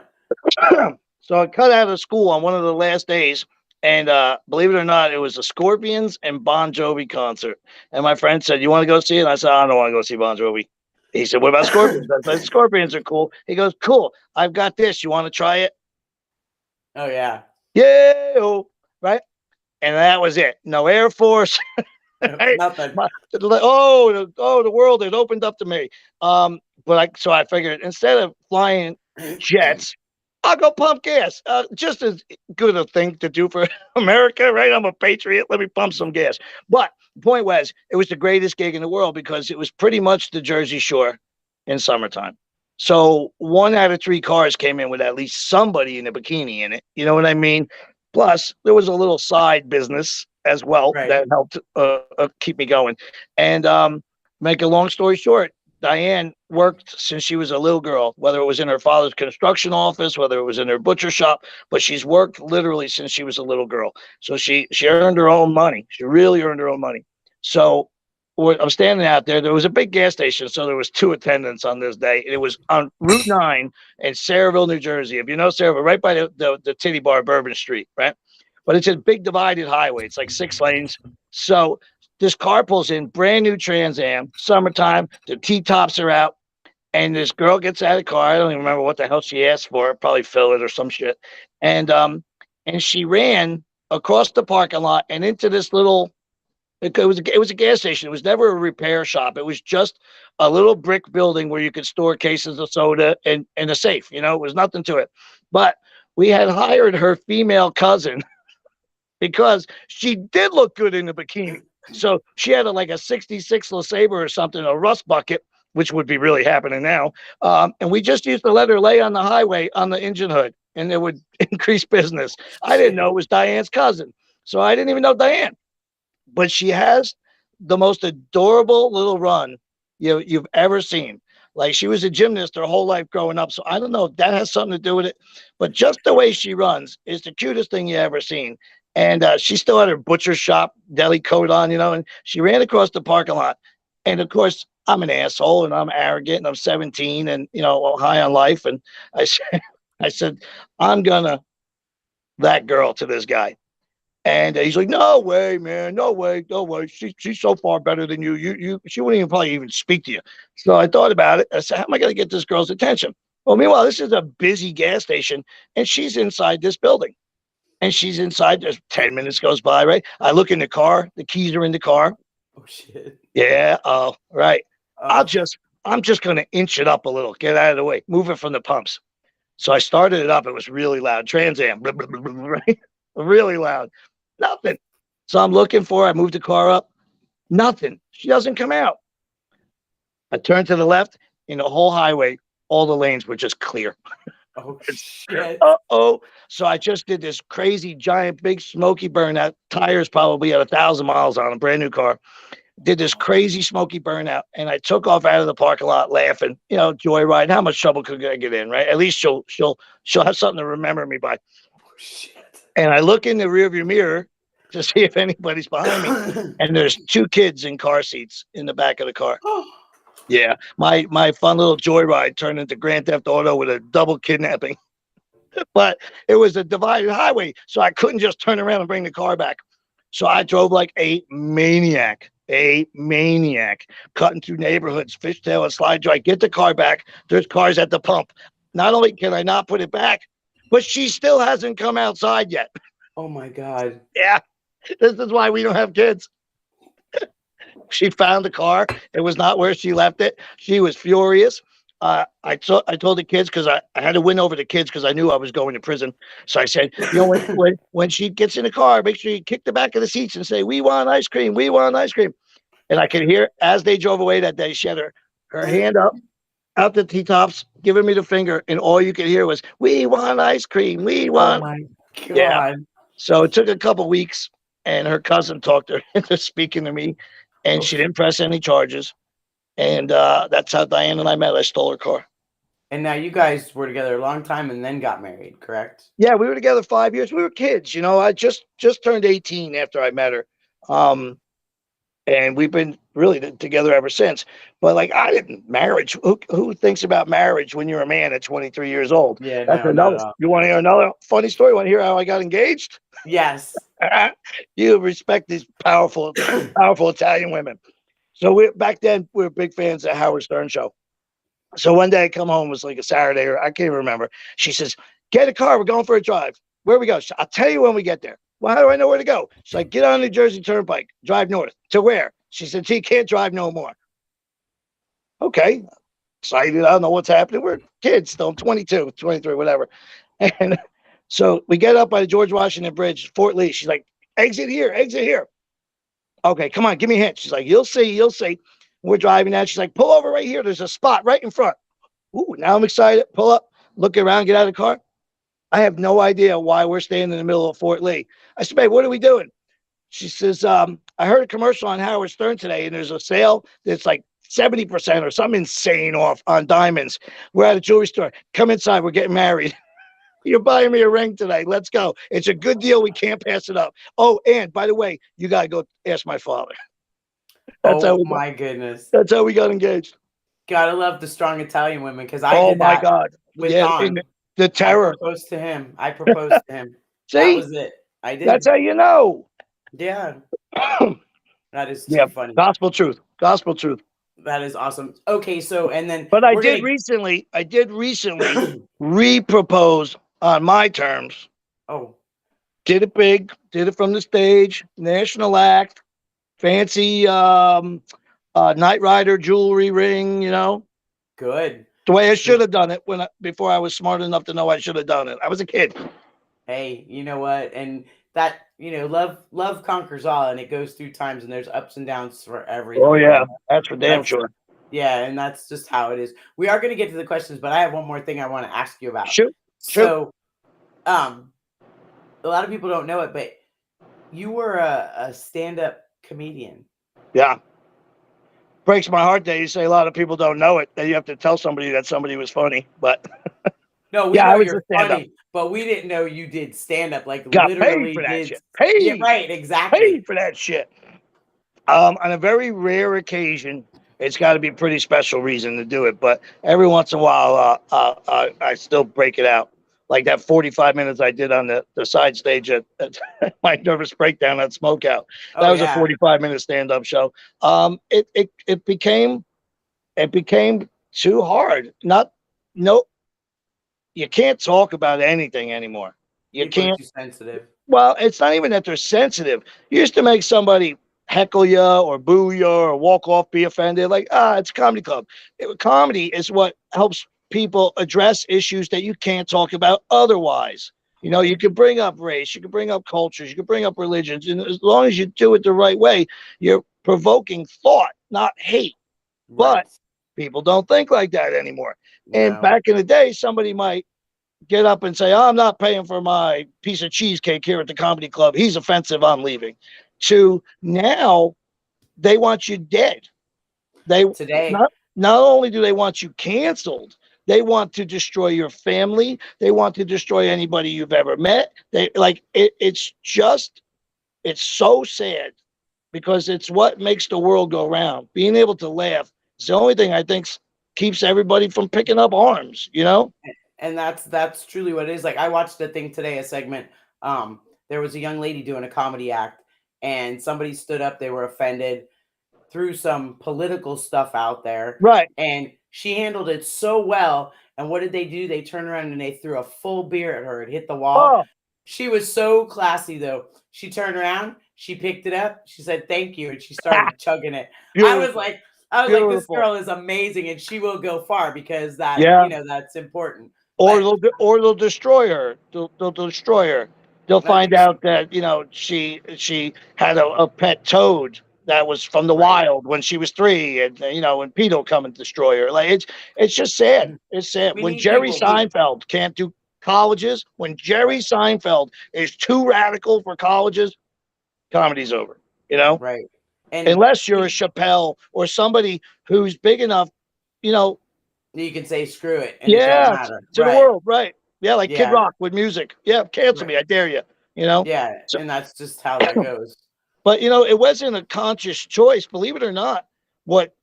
S2: So I cut out of school on one of the last days, and believe it or not, it was the Scorpions and Bon Jovi concert. And my friend said, "You want to go see it?" And I said, "I don't want to go see Bon Jovi." He said, "What about Scorpions?" I said, "Scorpions are cool." He goes, "Cool. I've got this. You want to try it?"
S1: Oh, yeah.
S2: Yeah. Right. And that was it. No Air Force. Right?
S1: Nothing.
S2: The world had opened up to me. So I figured instead of flying jets, I'll go pump gas. Just as good a thing to do for America, right? I'm a patriot. Let me pump some gas. But the point was, it was the greatest gig in the world because it was pretty much the Jersey Shore in summertime. So 1 out of 3 cars came in with at least somebody in a bikini in it. You know what I mean? Plus, there was a little side business as well
S1: Right.
S2: that helped keep me going. And make a long story short, Diane worked since she was a little girl, whether it was in her father's construction office, whether it was in her butcher shop, but she's worked literally since she was a little girl. So she earned her own money. She really earned her own money. So I'm standing out there. There was a big gas station, so there was 2 attendants on this day. It was on Route 9 in Sayreville, New Jersey. If you know Sayreville, right by the titty bar, Bourbon Street, right? But it's a big divided highway. It's like 6 lanes. So this car pulls in, brand new Trans Am, summertime. The T-tops are out, and this girl gets out of the car. I don't even remember what the hell she asked for. Probably fill it or some shit. And she ran across the parking lot and into this little. It was a gas station. It was never a repair shop. It was just a little brick building where you could store cases of soda and a safe. You know, it was nothing to it. But we had hired her female cousin because she did look good in the bikini. So she had like a 66 LeSabre or something, a rust bucket, which would be really happening now. And we just used to let her lay on the highway on the engine hood, and it would increase business. I didn't know it was Diane's cousin. So I didn't even know Diane. But she has the most adorable little run you've ever seen. Like, she was a gymnast her whole life growing up. So I don't know if that has something to do with it, but just the way she runs is the cutest thing you ever seen. And she still had her butcher shop deli coat on, and she ran across the parking lot. And of course, I'm an asshole and I'm arrogant and I'm 17 and, high on life. And I said, I'm gonna that girl to this guy. And he's like, no way, man, no way, no way. She's so far better than you. She wouldn't even probably even speak to you. So I thought about it. I said, how am I going to get this girl's attention? Well, meanwhile, this is a busy gas station, and she's inside this building. And she's inside. There's 10 minutes goes by, right? I look in the car. The keys are in the car.
S1: Oh shit.
S2: Yeah. Oh, right.
S1: Uh,
S2: I'm just going to inch it up a little. Get out of the way. Move it from the pumps. So I started it up. It was really loud. Trans Am, blah, blah, blah, blah, right? Really loud. Nothing. So I'm looking for her. I moved the car up. Nothing. She doesn't come out. I turned to the left. In the whole highway, all the lanes were just clear.
S1: oh shit.
S2: Uh-oh. So I just did this crazy, giant, big, smoky burnout. Tires probably had 1,000 miles on a brand new car. Did this crazy, smoky burnout. And I took off out of the parking lot laughing, joyride. How much trouble could I get in, right? At least she'll have something to remember me by.
S1: Oh shit.
S2: And I look in the rearview mirror to see if anybody's behind me. And there's 2 kids in car seats in the back of the car. Yeah. My fun little joyride turned into Grand Theft Auto with a double kidnapping. But it was a divided highway, so I couldn't just turn around and bring the car back. So I drove like a maniac, cutting through neighborhoods, fishtail and slide joy. Get the car back. There's cars at the pump. Not only can I not put it back, but she still hasn't come outside yet.
S1: Oh my God.
S2: Yeah. This is why we don't have kids. She found the car. It was not where she left it. She was furious. I told the kids, because I had to win over the kids because I knew I was going to prison. So I said, when she gets in the car, make sure you kick the back of the seats and say, we want ice cream. We want ice cream. And I could hear as they drove away that day, she had her hand up, out the T-tops, giving me the finger. And all you could hear was, we want ice cream. We want.
S1: Oh my God.
S2: Yeah. So it took a couple weeks, and her cousin talked her into speaking to me, and she didn't press any charges. And that's how Diane and I met. I stole her car.
S1: And now you guys were together a long time and then got married, correct?
S2: Yeah, we were together 5 years. We were kids, I just turned 18 after I met her. And we've been really together ever since. But marriage. Who thinks about marriage when you're a man at 23 years old?
S1: Yeah,
S2: that's
S1: no,
S2: another.
S1: not at all.
S2: You want to hear another funny story? Want to hear how I got engaged?
S1: Yes.
S2: You respect these powerful Italian women. So back then we were big fans of Howard Stern show. So one day I come home, it was like a Saturday, or I can't even remember. She says, get a car, we're going for a drive. Where we go? I'll tell you when we get there. Well, how do I know where to go? She's like, get on the Jersey Turnpike, drive north. To where? She said, she can't drive no more. Okay. Excited. I don't know what's happening. We're kids still. I'm 22, 23, whatever. And so we get up by the George Washington Bridge, Fort Lee. She's like, exit here, exit here. Okay, come on, give me a hint. She's like, you'll see, you'll see. We're driving out. She's like, pull over right here. There's a spot right in front. Ooh, now I'm excited. Pull up, look around, get out of the car. I have no idea why we're staying in the middle of Fort Lee. I said, babe, what are we doing? She says, I heard a commercial on Howard Stern today, and there's a sale that's like 70% or something insane off on diamonds. We're at a jewelry store. Come inside. We're getting married. You're buying me a ring today. Let's go. It's a good deal. We can't pass it up. Oh, and by the way, you got to go ask my father.
S1: My goodness.
S2: That's how we got engaged.
S1: Gotta love the strong Italian women, because I did that.
S2: God.
S1: With
S2: Yeah,
S1: Don.
S2: the terror.
S1: I proposed to him.
S2: See?
S1: That was it. I did.
S2: That's how you know.
S1: Yeah. That is too funny.
S2: Gospel truth. Gospel truth.
S1: That is awesome. Okay, so and then
S2: but I did recently re-propose on my terms.
S1: Oh.
S2: Did it big, did it from the stage, national act, fancy Knight Rider jewelry ring, you know.
S1: Good.
S2: The way I should have done it before I was smart enough to know I should have done it. I was a kid.
S1: Hey, you know what? And that, you know, love conquers all, and it goes through times, and there's ups and downs for everything.
S2: Oh yeah, that's for damn sure.
S1: Yeah, and that's just how it is. We are going to get to the questions, but I have one more thing I want to ask you about.
S2: Sure.
S1: So, a lot of people don't know it, but you were a stand-up comedian.
S2: Yeah. Breaks my heart that you say a lot of people don't know it. That you have to tell somebody that somebody was funny, but
S1: no, we know you're funny, but we didn't know you did stand-up. Like,
S2: got
S1: literally
S2: paid for that shit.
S1: Paid. Yeah, right, exactly.
S2: Paid for that shit. On a very rare occasion, it's got to be a pretty special reason to do it, but every once in a while, I still break it out. Like that 45 minutes I did on the side stage at my nervous breakdown at Smokeout. That was a 45-minute stand-up show. It became too hard. You can't talk about anything anymore. You can't.
S1: Too sensitive.
S2: Well, it's not even that they're sensitive. You used to make somebody heckle you or boo you or walk off, be offended. Like, it's a comedy club. Comedy is what helps people address issues that you can't talk about otherwise. You know, you can bring up race, you can bring up cultures, you can bring up religions, and as long as you do it the right way, you're provoking thought, not hate. Right. But people don't think like that anymore. No. And back in the day, somebody might get up and say, I'm not paying for my piece of cheesecake here at the comedy club. He's offensive, I'm leaving. To now, they want you dead. Today, not only do they want you canceled, they want to destroy your family. They want to destroy anybody you've ever met. It's so sad, because it's what makes the world go round. Being able to laugh is the only thing I think keeps everybody from picking up arms, you know?
S1: And that's truly what it is. Like, I watched a thing today, a segment. There was a young lady doing a comedy act, and somebody stood up. They were offended, threw some political stuff out there.
S2: Right.
S1: And she handled it so well. And what did they do? They turned around and they threw a full beer at her. It hit the wall. Oh. She was so classy, though. She turned around, she picked it up, she said, thank you, and she started chugging it. Beautiful. I was like, this girl is amazing, and she will go far, because that's important.
S2: Or they'll destroy her. They'll destroy her. They'll find out that, you know, she had a pet toad that was from the wild when she was 3, and you know, and Pete will come and destroy her. Like, it's just sad. It's sad. When Jerry Seinfeld can't do colleges, when Jerry Seinfeld is too radical for colleges, comedy's over. You know,
S1: right?
S2: And unless you're a Chappelle or somebody who's big enough, you know,
S1: you can say screw it. And it doesn't matter.
S2: To the world, right? Yeah, like Kid Rock with music. Yeah, cancel me, I dare you. You know.
S1: Yeah, and that's just how that goes.
S2: But, you know, it wasn't a conscious choice, believe it or not. What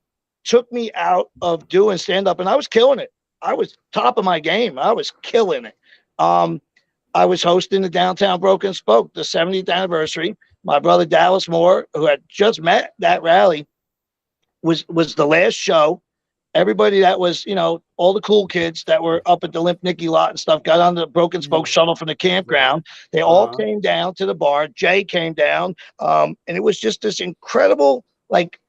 S2: took me out of doing stand-up, and I was killing it. I was top of my game. I was killing it. I was hosting the Downtown Broken Spoke, the 70th anniversary. My brother Dallas Moore, who had just met that rally, was the last show. everybody that was, all the cool kids that were up at the Limp Nicky lot and stuff got on the Broken Spoke shuttle from the campground. They all came down to the bar. Jay came down. And it was just this incredible, like,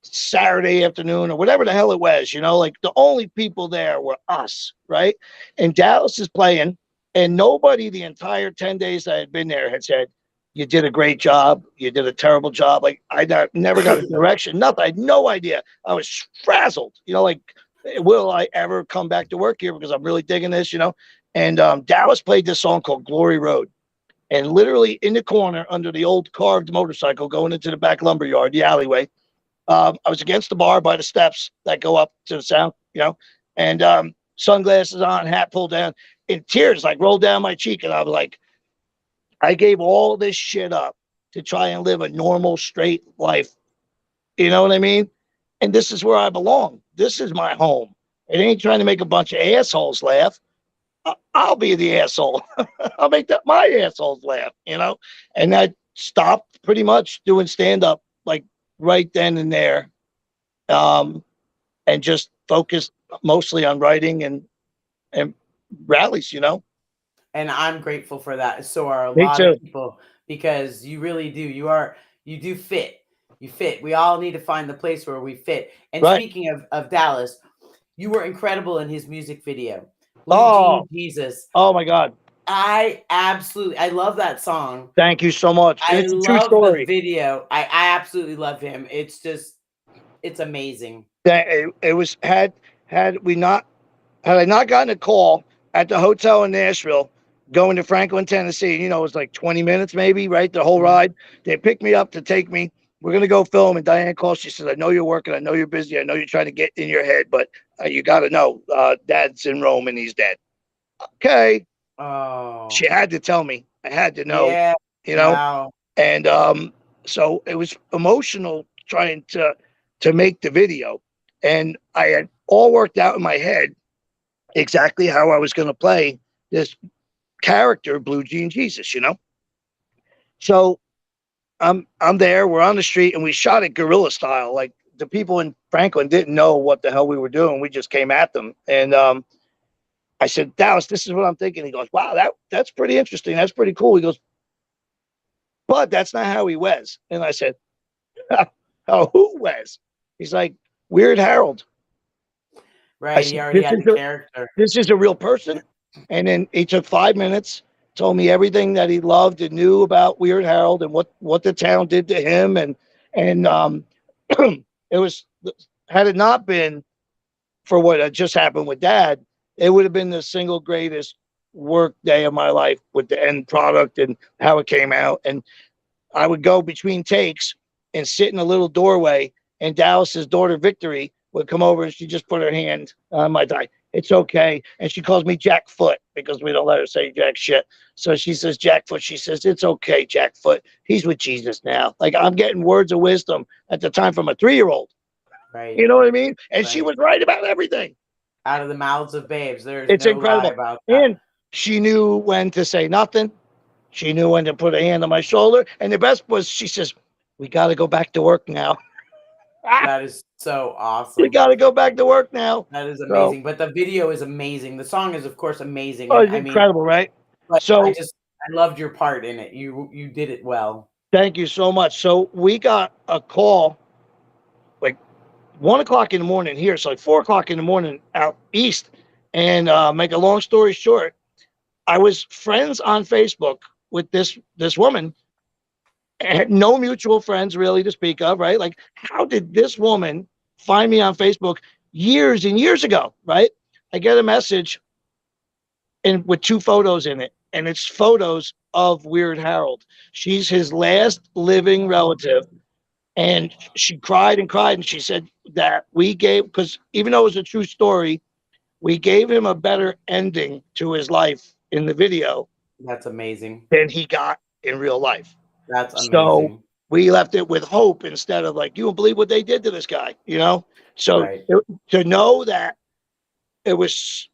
S2: Saturday afternoon or whatever the hell it was, like the only people there were us, right? And Dallas is playing, and nobody the entire 10 days I had been there had said, you did a great job. You did a terrible job. Like, never got a direction, nothing. I had no idea. I was frazzled, like, will I ever come back to work here? Because I'm really digging this, And Dallas played this song called Glory Road. And literally in the corner under the old carved motorcycle going into the back lumberyard, the alleyway, I was against the bar by the steps that go up to the sound, and sunglasses on, hat pulled down, and tears like rolled down my cheek. And I was like, I gave all this shit up to try and live a normal, straight life. You know what I mean? And this is where I belong. This is my home. It ain't trying to make a bunch of assholes laugh. I'll be the asshole. I'll make my assholes laugh, And I stopped pretty much doing stand-up like right then and there, and just focused mostly on writing and rallies,
S1: And I'm grateful for that. So are a
S2: Me
S1: lot
S2: too.
S1: of people, because you really do. You do fit. You fit. We all need to find the place where we fit. And
S2: Right.
S1: speaking of Dallas, you were incredible in his music video.
S2: Oh,
S1: Jean Jesus.
S2: Oh my God.
S1: I love that song.
S2: Thank you so much. And
S1: I
S2: it's a true
S1: love
S2: story.
S1: the video. I absolutely love him. It's amazing.
S2: It was had I not gotten a call at the hotel in Nashville going to Franklin, Tennessee, it was like 20 minutes maybe, right? The whole ride. They picked me up to take me. We're going to go film. And Diane calls. She says, I know you're working. I know you're busy. I know you're trying to get in your head, but you got to know Dad's in Rome and he's dead. Okay.
S1: Oh.
S2: She had to tell me. I had to know,
S1: Yeah. Wow.
S2: And so it was emotional trying to make the video. And I had all worked out in my head exactly how I was going to play this character, Blue Jean Jesus, So I'm there, we're on the street, and we shot it guerrilla style. Like, the people in Franklin didn't know what the hell we were doing. We just came at them. And I said, Dallas, this is what I'm thinking. He goes, wow, that's pretty interesting. That's pretty cool. He goes, but that's not how he was. And I said, oh, who was? He's like, Weird Harold.
S1: Right, he already had the character.
S2: This is a real person. And then he took 5 minutes, told me everything that he loved and knew about Weird Harold and what the town did to him. And it was, had it not been for what had just happened with Dad, it would have been the single greatest work day of my life with the end product and how it came out. And I would go between takes and sit in a little doorway, and Dallas's daughter, Victory, would come over and she just put her hand on my thigh. It's okay. And she calls me Jack Foot because we don't let her say Jack shit. So she says, Jack Foot. She says, it's okay, Jack Foot. He's with Jesus now. Like, I'm getting words of wisdom at the time from a 3-year-old.
S1: Right.
S2: You know what I mean? And she was right about everything.
S1: Out of the mouths of babes.
S2: It's incredible. Lie about that. And she knew when to say nothing. She knew when to put a hand on my shoulder. And the best was, she says, we got to go back to work now.
S1: That is so awesome.
S2: We got to go back to work now.
S1: That is amazing. But the video is amazing. The song is, of course, amazing.
S2: Oh, it's incredible, right?
S1: But so I loved your part in it. You did it well.
S2: Thank you so much. So we got a call like 1 o'clock in the morning here. So like 4 o'clock in the morning out east. And make a long story short, I was friends on Facebook with this woman. I had no mutual friends really to speak of, right? Like, how did this woman find me on Facebook years and years ago, right? I get a message and with 2 photos in it, and it's photos of Weird Harold. She's his last living relative, and she cried and cried, and she said that we gave, because even though it was a true story, we gave him a better ending to his life in the video.
S1: That's amazing.
S2: Than he got in real life.
S1: That's amazing.
S2: So we left it with hope instead of like, you won't believe what they did to this guy, So to know that it was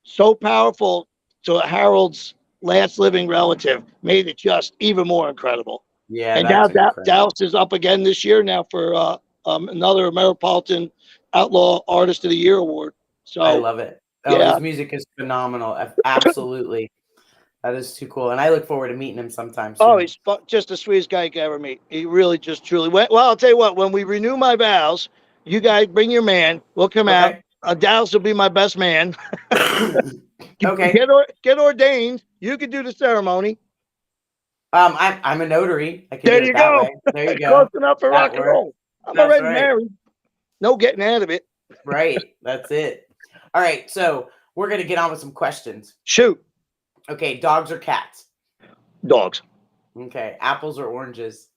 S2: so powerful to Harold's last living relative made it just even more incredible.
S1: Yeah.
S2: And now Dallas is up again this year now for another Metropolitan Outlaw Artist of the Year award. So
S1: I love it. Oh,
S2: yeah.
S1: his music is phenomenal. Absolutely. That is too cool. And I look forward to meeting him sometime
S2: Oh,
S1: soon.
S2: he's just the sweetest guy you could ever meet. He really just truly went. Well, I'll tell you what, when we renew my vows, you guys bring your man. We'll come out.
S1: Okay.
S2: Dallas will be my best man.
S1: Okay.
S2: Get ordained. You can do the ceremony.
S1: I'm a notary. I can
S2: There
S1: do
S2: you
S1: it that
S2: go.
S1: way. There you
S2: Close
S1: go.
S2: enough for
S1: That
S2: rock and
S1: works.
S2: roll. I'm
S1: That's
S2: already
S1: right.
S2: married. No getting out of it.
S1: Right. That's it. All right. So we're gonna get on with some questions.
S2: Shoot.
S1: Okay, dogs or cats?
S2: Dogs.
S1: Okay, apples or oranges?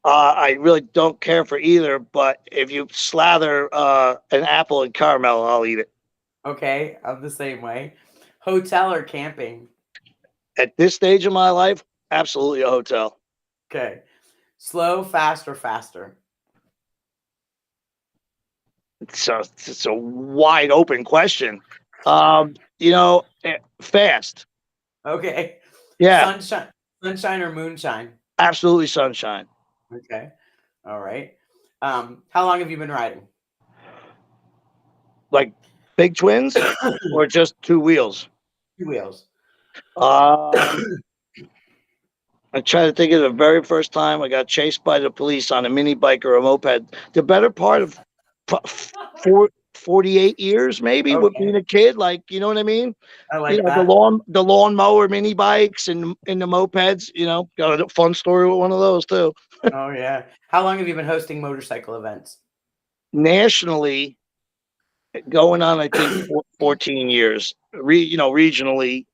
S2: I really don't care for either, but if you slather an apple in caramel, I'll eat it.
S1: Okay, I'm the same way. Hotel or camping?
S2: At this stage of my life, absolutely a hotel.
S1: Okay. Slow, fast, or faster?
S2: So it's a wide open question. Fast.
S1: Okay.
S2: Yeah,
S1: Sunshine or moonshine?
S2: absolutely sunshine.
S1: Okay. All right. How long have you been riding?
S2: Like big twins or just two wheels?
S1: 2 wheels.
S2: I try to think of the very first time I got chased by the police on a mini bike or a moped. The better part of 48 years, maybe, with being
S1: Okay.
S2: a kid. Like, you know what I mean?
S1: I like
S2: The
S1: that.
S2: lawnmower mini bikes and the mopeds. Got a fun story with one of those too.
S1: Oh yeah. How long have you been hosting motorcycle events?
S2: Nationally, going on, I think 14 years. Regionally,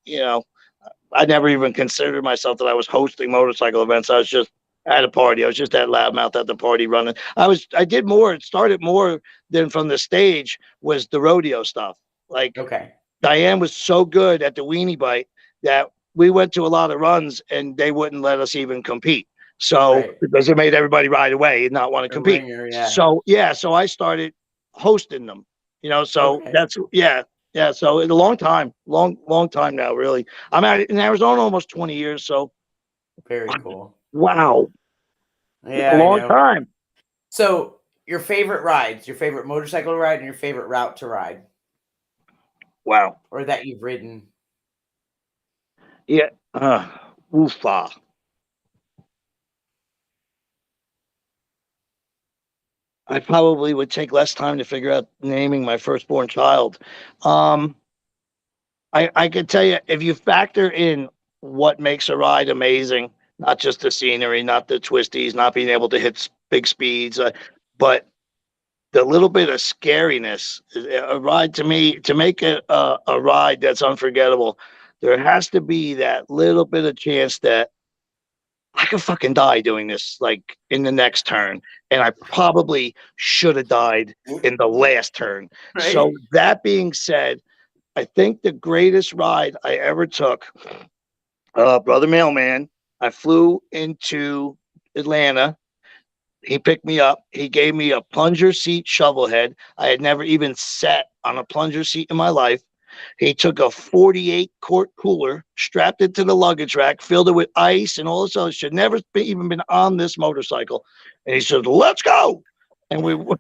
S2: I never even considered myself that I was hosting motorcycle events. I was just at a party. I was just that loudmouth at the party running. I did more. It started more than from the stage was the rodeo stuff. Like
S1: Okay.
S2: Diane was so good at the weenie bite that we went to a lot of runs and they wouldn't let us even compete. So
S1: Right.
S2: because it made everybody ride away and not want to
S1: A
S2: compete.
S1: ringer, yeah.
S2: So yeah, so I started hosting them. So
S1: Okay.
S2: that's yeah. So in a long time, long time now, really. I'm out in Arizona almost 20 years. So
S1: Very cool.
S2: wow,
S1: Yeah,
S2: a
S1: I
S2: long
S1: know.
S2: time.
S1: So your favorite rides, your favorite motorcycle ride, and your favorite route to ride,
S2: Wow.
S1: or that you've ridden.
S2: Yeah. Oofa. I probably would take less time to figure out naming my firstborn child. Um, I could tell you if you factor in what makes a ride amazing, not just the scenery, not the twisties, not being able to hit big speeds, but the little bit of scariness. A ride to me to make it a ride that's unforgettable, there has to be that little bit of chance that I could fucking die doing this, like in the next turn. And I probably should have died in the last turn.
S1: Right?
S2: So, that being said, I think the greatest ride I ever took, Brother Mailman, I flew into Atlanta. He picked me up. He gave me a plunger seat shovel head. I had never even sat on a plunger seat in my life. He took a 48-quart cooler, strapped it to the luggage rack, filled it with ice and all this other shit. Never even been on this motorcycle. And he said, "Let's go." And we rode.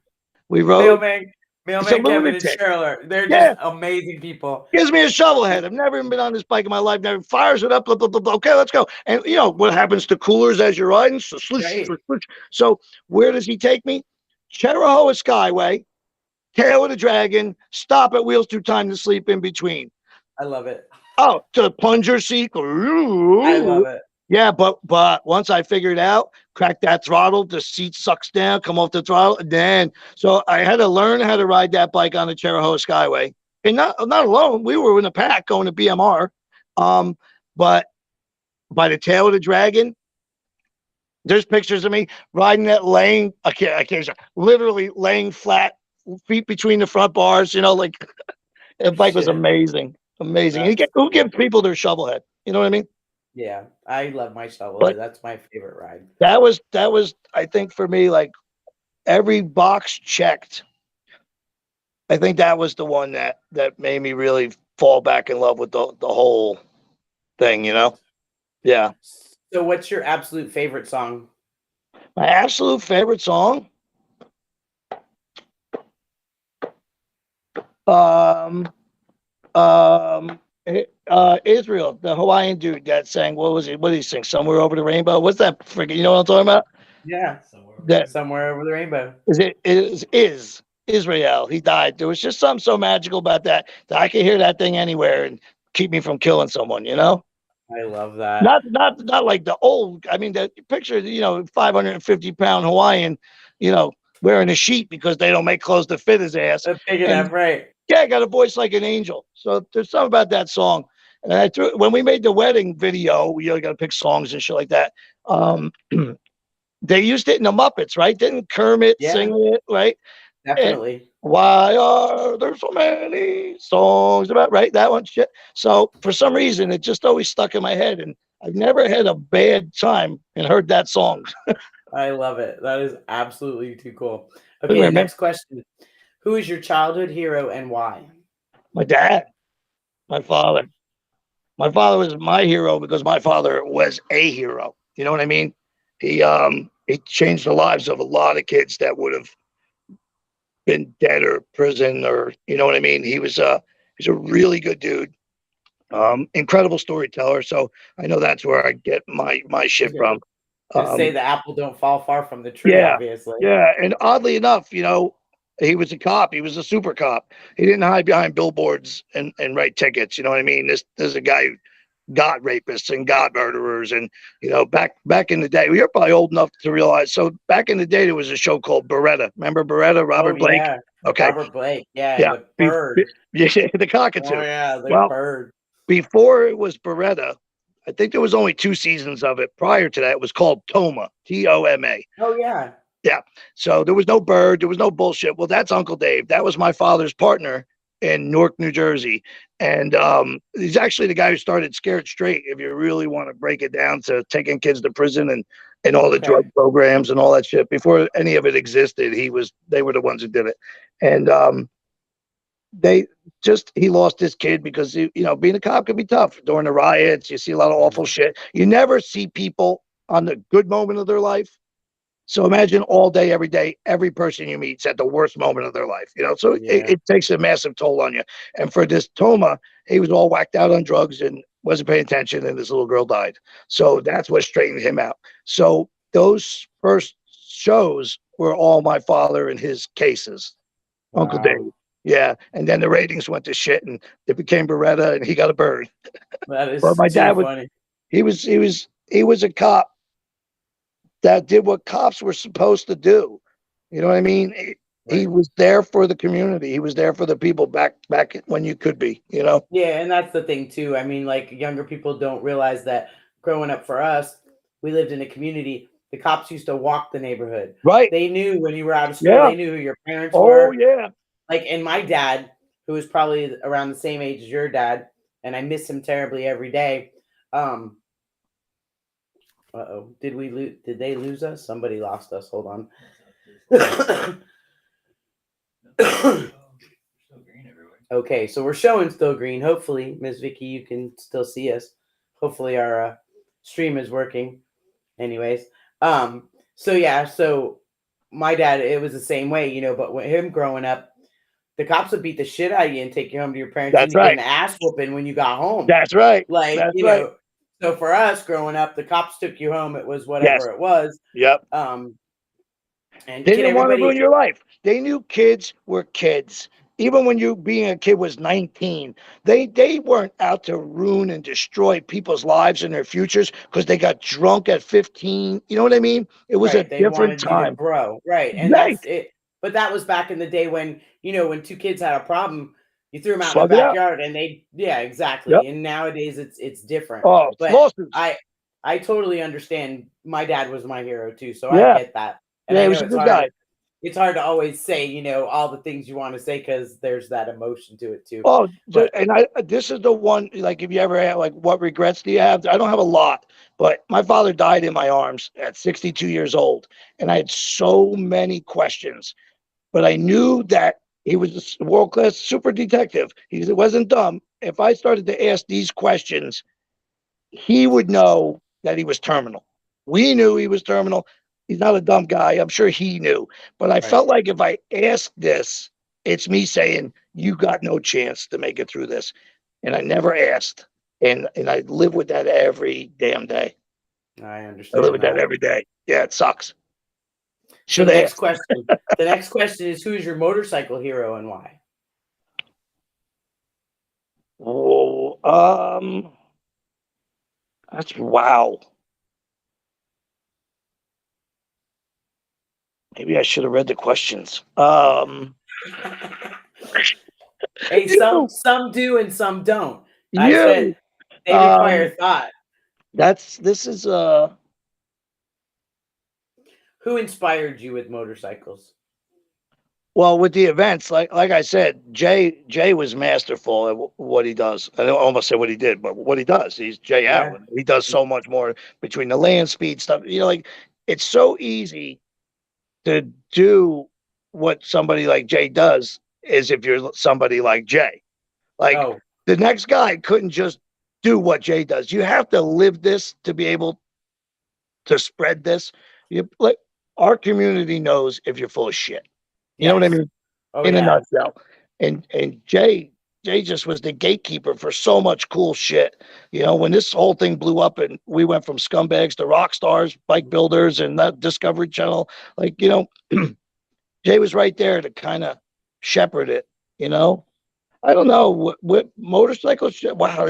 S1: Mailman,
S2: It's a
S1: Mailman Kevin and
S2: lunatic.
S1: Shirler. They're just
S2: Yeah.
S1: amazing people.
S2: Gives me a shovel head. I've never even been on this bike in my life. Never fires it up. Blah, blah, blah, blah. Okay, let's go. And what happens to coolers as you're riding? So,
S1: Right.
S2: so where does he take me? Cherahua Skyway, tail of the dragon, stop at Wheels Through Time to sleep in between.
S1: I love it.
S2: Oh, to the plunger seat.
S1: I love it.
S2: Yeah, but once I figured out, crack that throttle, the seat sucks down, come off the throttle, and then so I had to learn how to ride that bike on the Cherahua Skyway. And not alone, we were in a pack going to BMR. But by the tail of the dragon, there's pictures of me riding that laying, I can't literally laying flat, feet between the front bars, like the bike was
S1: Shit.
S2: amazing. Amazing. And who gives people their shovel head? You know what I mean?
S1: Yeah, I love my shovel
S2: But
S1: head. That's my favorite ride.
S2: that was I think for me, like every box checked. I think that was the one that made me really fall back in love with the whole thing, Yeah.
S1: So, what's your absolute favorite song?
S2: My absolute favorite song. Um, Israel, the Hawaiian dude that sang, what was it? What did he sing? Somewhere Over the Rainbow. What's that freaking? You know what I'm talking about?
S1: Yeah,
S2: That
S1: somewhere over the rainbow.
S2: is Israel. He died. There was just something so magical about that I could hear that thing anywhere and keep me from killing someone. You know.
S1: I love that.
S2: Not like the old. I mean, the picture, 550-pound Hawaiian, wearing a sheet because they don't make clothes to fit his ass.
S1: That's big
S2: And
S1: enough, right?
S2: yeah, got a voice like an angel. So there's something about that song. And I threw when we made the wedding video, we got to pick songs and shit like that. Um, they used it in the Muppets, right? Didn't Kermit
S1: Yeah,
S2: sing it, right? And
S1: definitely.
S2: why are there so many songs about right that one shit? So for some reason, it just always stuck in my head, and I've never had a bad time and heard that song.
S1: I love it. That is absolutely too cool.
S2: Look
S1: Okay,
S2: at
S1: the
S2: man,
S1: next question. Who is your childhood hero and why?
S2: my dad, my father. My father was my hero because my father was a hero. You know what I mean? He changed the lives of a lot of kids that would have been dead or prison or you know what I mean. He's a really good dude. Incredible storyteller. So I know that's where I get my shit
S1: Okay.
S2: from.
S1: Gonna say
S2: Um,
S1: the apple don't fall far from the tree,
S2: yeah,
S1: obviously.
S2: yeah. And oddly enough, he was a cop. He was a super cop. He didn't hide behind billboards and write tickets. You know what I mean? This is a guy who got rapists and got murderers. And, back in the day, you're probably old enough to realize. So back in the day, there was a show called Beretta. Remember Beretta,
S1: Oh
S2: Robert Blake?
S1: yeah,
S2: Okay.
S1: Robert Blake. Yeah,
S2: Yeah.
S1: the bird.
S2: Yeah, the
S1: Oh
S2: cockatoo.
S1: yeah, the
S2: Well,
S1: bird.
S2: before it was Beretta, I think there was only 2 seasons of it. Prior to that, it was called Toma, Toma.
S1: Oh yeah.
S2: Yeah. So there was no bird, there was no bullshit. Well, that's Uncle Dave. That was my father's partner in Newark, New Jersey. And he's actually the guy who started Scared Straight, if you really want to break it down to taking kids to prison and all the drug
S1: Okay.
S2: programs and all that shit. Before any of it existed, they were the ones who did it. And they he lost his kid because being a cop can be tough during the riots. You see a lot of awful
S1: Mhm.
S2: shit. You never see people on the good moment of their life. So imagine all day, every day, every person you meet's at the worst moment of their life. So
S1: Yeah.
S2: it takes a massive toll on you. And for this Toma, he was all whacked out on drugs and wasn't paying attention, and this little girl died. So that's what straightened him out. So those first shows were all my father and his cases. Uncle
S1: Wow.
S2: Dave. Yeah. And then the ratings went to shit and it became Beretta and he got a bird.
S1: That
S2: But
S1: is
S2: my
S1: too
S2: dad was
S1: funny.
S2: he was a cop that did what cops were supposed to do. You know what I mean? He
S1: Right.
S2: was there for the community. He was there for the people back when you could be.
S1: Yeah, and that's the thing too. I mean, like younger people don't realize that growing up for us, we lived in a community. The cops used to walk the neighborhood.
S2: Right.
S1: They knew when you were out of school,
S2: Yeah.
S1: they knew who your parents
S2: Oh
S1: were.
S2: yeah.
S1: Like, and my dad, who was probably around the same age as your dad, and I miss him terribly every day. Um, uh-oh, did we lose? Did they lose us? Somebody lost us. Hold on. Okay, so we're showing still green. Hopefully, Miss Vicky, you can still see us. Hopefully, our stream is working. Anyways, so yeah, so my dad, it was the same way, but with him growing up, the cops would beat the shit out of you and take you home to your parents, and
S2: That's
S1: you get an
S2: right.
S1: ass whooping when you got home.
S2: That's right.
S1: Like,
S2: That's right.
S1: so for us growing up, the cops took you home. It was
S2: Yes.
S1: whatever it was.
S2: Yep.
S1: Um, and
S2: They
S1: kid,
S2: didn't want to ruin
S1: everybody,
S2: your life. They knew kids were kids. Even when you being a kid was 19, they weren't out to ruin and destroy people's lives and their futures because they got drunk at 15. You know what I mean? It was a
S1: right? They
S2: different
S1: wanted you to
S2: time.
S1: grow, right? And
S2: Right.
S1: that's it. But that was back in the day when when two kids had a problem, you threw them out in the
S2: Slug it out.
S1: backyard, and yeah,
S2: Yep.
S1: exactly. And nowadays it's different.
S2: Oh, it's
S1: But
S2: lawsuits.
S1: I totally understand. My dad was my hero too, so I
S2: Yeah.
S1: get that. And
S2: Yeah,
S1: I
S2: he
S1: know
S2: was a good guy.
S1: it's hard to always say all the things you want to say because there's that emotion to it too.
S2: Oh,
S1: But
S2: and this is the one, like, if you ever had, like, what regrets do you have? I don't have a lot, but my father died in my arms at 62 years old, and I had so many questions. But I knew that he was a world class super detective. He wasn't dumb. If I started to ask these questions, he would know that he was terminal. We knew he was terminal. He's not a dumb guy. I'm sure he knew. But I
S1: right,
S2: felt like if I asked this, it's me saying, you got no chance to make it through this. And I never asked. And I live with that every damn day.
S1: I
S2: I live
S1: understand
S2: with that
S1: that.
S2: every day. Yeah, it sucks.
S1: So
S2: Should have asked.
S1: the next question is, who is your motorcycle hero and why?
S2: Oh, that's wow. Maybe I should have read the questions.
S1: Hey,
S2: You,
S1: some do and some don't. I said
S2: you.
S1: they
S2: Um,
S1: require thought.
S2: this is
S1: Who inspired you with motorcycles?
S2: well, with the events, like I said, Jay was masterful at what he does. I almost said what he did, but what he does, he's Jay
S1: Yeah.
S2: Allen. He does so much more between the land speed stuff. Like it's so easy to do what somebody like Jay does is if you're somebody like Jay. Like
S1: Oh,
S2: the next guy couldn't just do what Jay does. You have to live this to be able to spread this. Like our community knows if you're full of shit. You know what I
S1: yes.
S2: mean?
S1: Oh,
S2: In a
S1: yeah.
S2: nutshell. And Jay just was the gatekeeper for so much cool shit. When this whole thing blew up and we went from scumbags to rock stars, bike builders, and that Discovery Channel, Jay was right there to kind of shepherd it. You know, I don't know what motorcycle shit. Wow,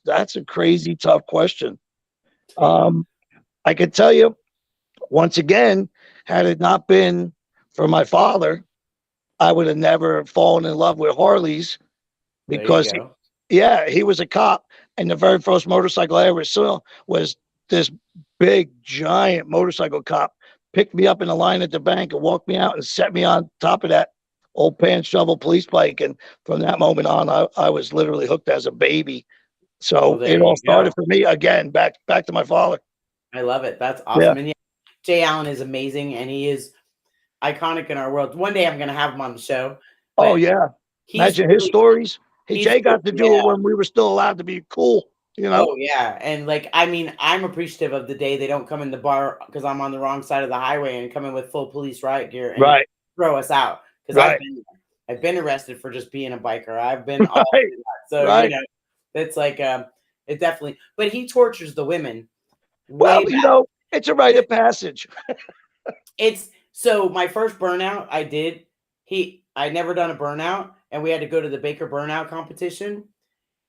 S2: that's a crazy tough question. Um, I could tell you once again, had it not been for my father, I would have never fallen in love with Harleys
S1: There you
S2: because,
S1: go.
S2: he was a cop, and the very first motorcycle I ever saw was this big, giant motorcycle cop picked me up in a line at the bank and walked me out and set me on top of that old pan shovel police bike. And from that moment on, I was literally hooked as a baby.
S1: Well,
S2: So
S1: there
S2: it all
S1: you
S2: started
S1: go.
S2: for me again, back to my father.
S1: I love it. That's
S2: Yeah.
S1: awesome. And yeah, Jay Allen is amazing and he is iconic in our world. One day I'm going to have him on the show,
S2: Oh
S1: but
S2: yeah.
S1: he's
S2: Imagine his
S1: really,
S2: stories. Hey,
S1: he's,
S2: Jay got to do it
S1: yeah.
S2: when we were still allowed to be cool.
S1: Oh, yeah, and, like, I mean, I'm appreciative of the day they don't come in the bar because 'cause I'm on the wrong side of the highway and come in with full police riot gear and
S2: Right.
S1: throw us out. Because 'cause I've
S2: Right.
S1: been there. I've been arrested for just being a biker. I've been all
S2: Right.
S1: through that. So,
S2: Right.
S1: it's like, it definitely but he tortures the women way
S2: Well,
S1: back.
S2: it's a rite of passage.
S1: It's so my first burnout I did, I'd never done a burnout, and we had to go to the Baker burnout competition.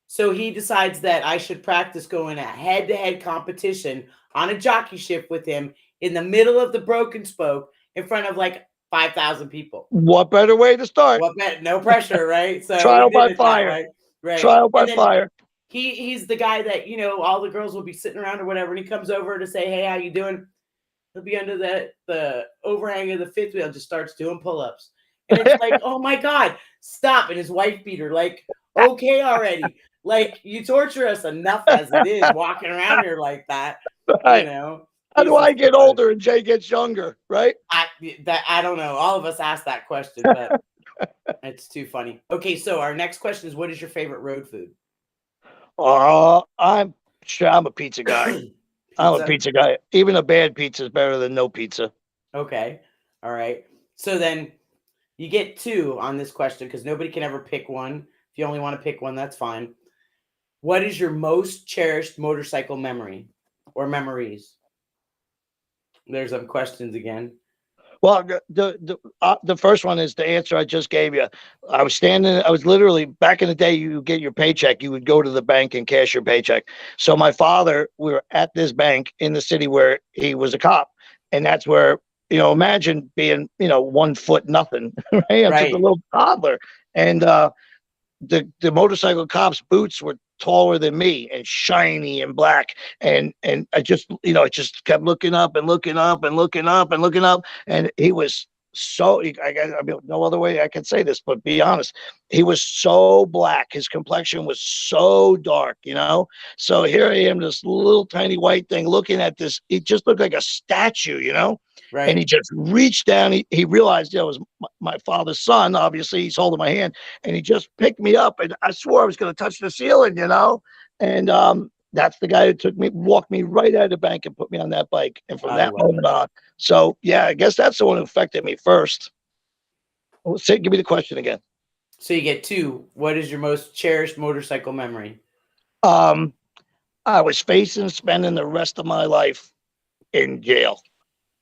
S1: So he decides that I should practice going a head-to-head competition on a jockey ship with him in the middle of the Broken Spoke in front of like 5,000 people.
S2: What better way to start?
S1: What bet? No pressure, right? So we
S2: Trial
S1: did
S2: by
S1: it that
S2: fire.
S1: way, right?
S2: Trial by
S1: And then
S2: fire.
S1: he's the guy that all the girls will be sitting around or whatever, and he comes over to say, "Hey, how you doing?" He'll be under the overhang of the fifth wheel and just starts doing pull-ups. And it's like, oh my God, stop. And his wife beater, like, okay already. Like, you torture us enough as it is walking around here like that, you
S2: Right.
S1: know.
S2: How
S1: He's
S2: do I
S1: just
S2: get
S1: fun.
S2: older and Jay gets younger? Right.
S1: I don't know. All of us ask that question, but it's too funny. Okay, so our next question is, what is your favorite road food?
S2: I'm sure I'm a pizza guy. I'm a
S1: Pizza?
S2: pizza guy. Even a bad pizza is better than no pizza.
S1: Okay. All right. So then you get two on this question because nobody can ever pick one. If you only want to pick one, that's fine. What is your most cherished motorcycle memory or memories? There's some questions again.
S2: Well, the first one is the answer I just gave you. I was literally back in the day. You get your paycheck, you would go to the bank and cash your paycheck. So my father, we were at this bank in the city where he was a cop, and that's where imagine being 1 foot nothing, right? I'm just a
S1: Right.
S2: little toddler, and the motorcycle cop's boots were taller than me and shiny and black, and I just kept looking up and looking up and looking up and looking up, and he was I mean, no other way I can say this, but be honest, he was so black, his complexion was so dark. So here I am, this little tiny white thing looking at this. It just looked like a statue. And he
S1: Right.
S2: just reached down. He realized it was my father's son. Obviously, he's holding my hand, and he just picked me up. And I swore I was going to touch the ceiling. And that's the guy who walked me right out of the bank and put me on that bike. And from
S1: I
S2: that
S1: love
S2: moment
S1: it.
S2: on, so yeah, I guess that's the one who affected me first. Give me the question again.
S1: So you get 2. What is your most cherished motorcycle memory?
S2: I was facing spending the rest of my life in jail.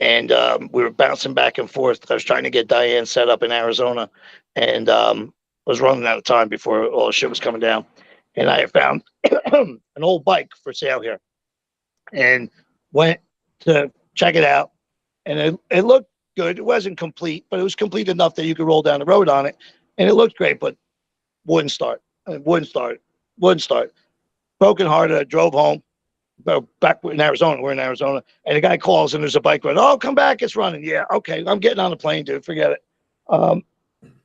S2: And we were bouncing back and forth. I was trying to get Diane set up in Arizona, and I was running out of time before all the shit was coming down. And I found an old bike for sale here, and went to check it out. And it looked good. It wasn't complete, but it was complete enough that you could roll down the road on it. And it looked great, but wouldn't start. It wouldn't start. Wouldn't start. Broken hearted. I drove home. Back in Arizona, we're in Arizona, and the guy calls and there's a bike run. Oh, come back, it's running. Yeah, okay, I'm getting on the plane, dude. Forget it.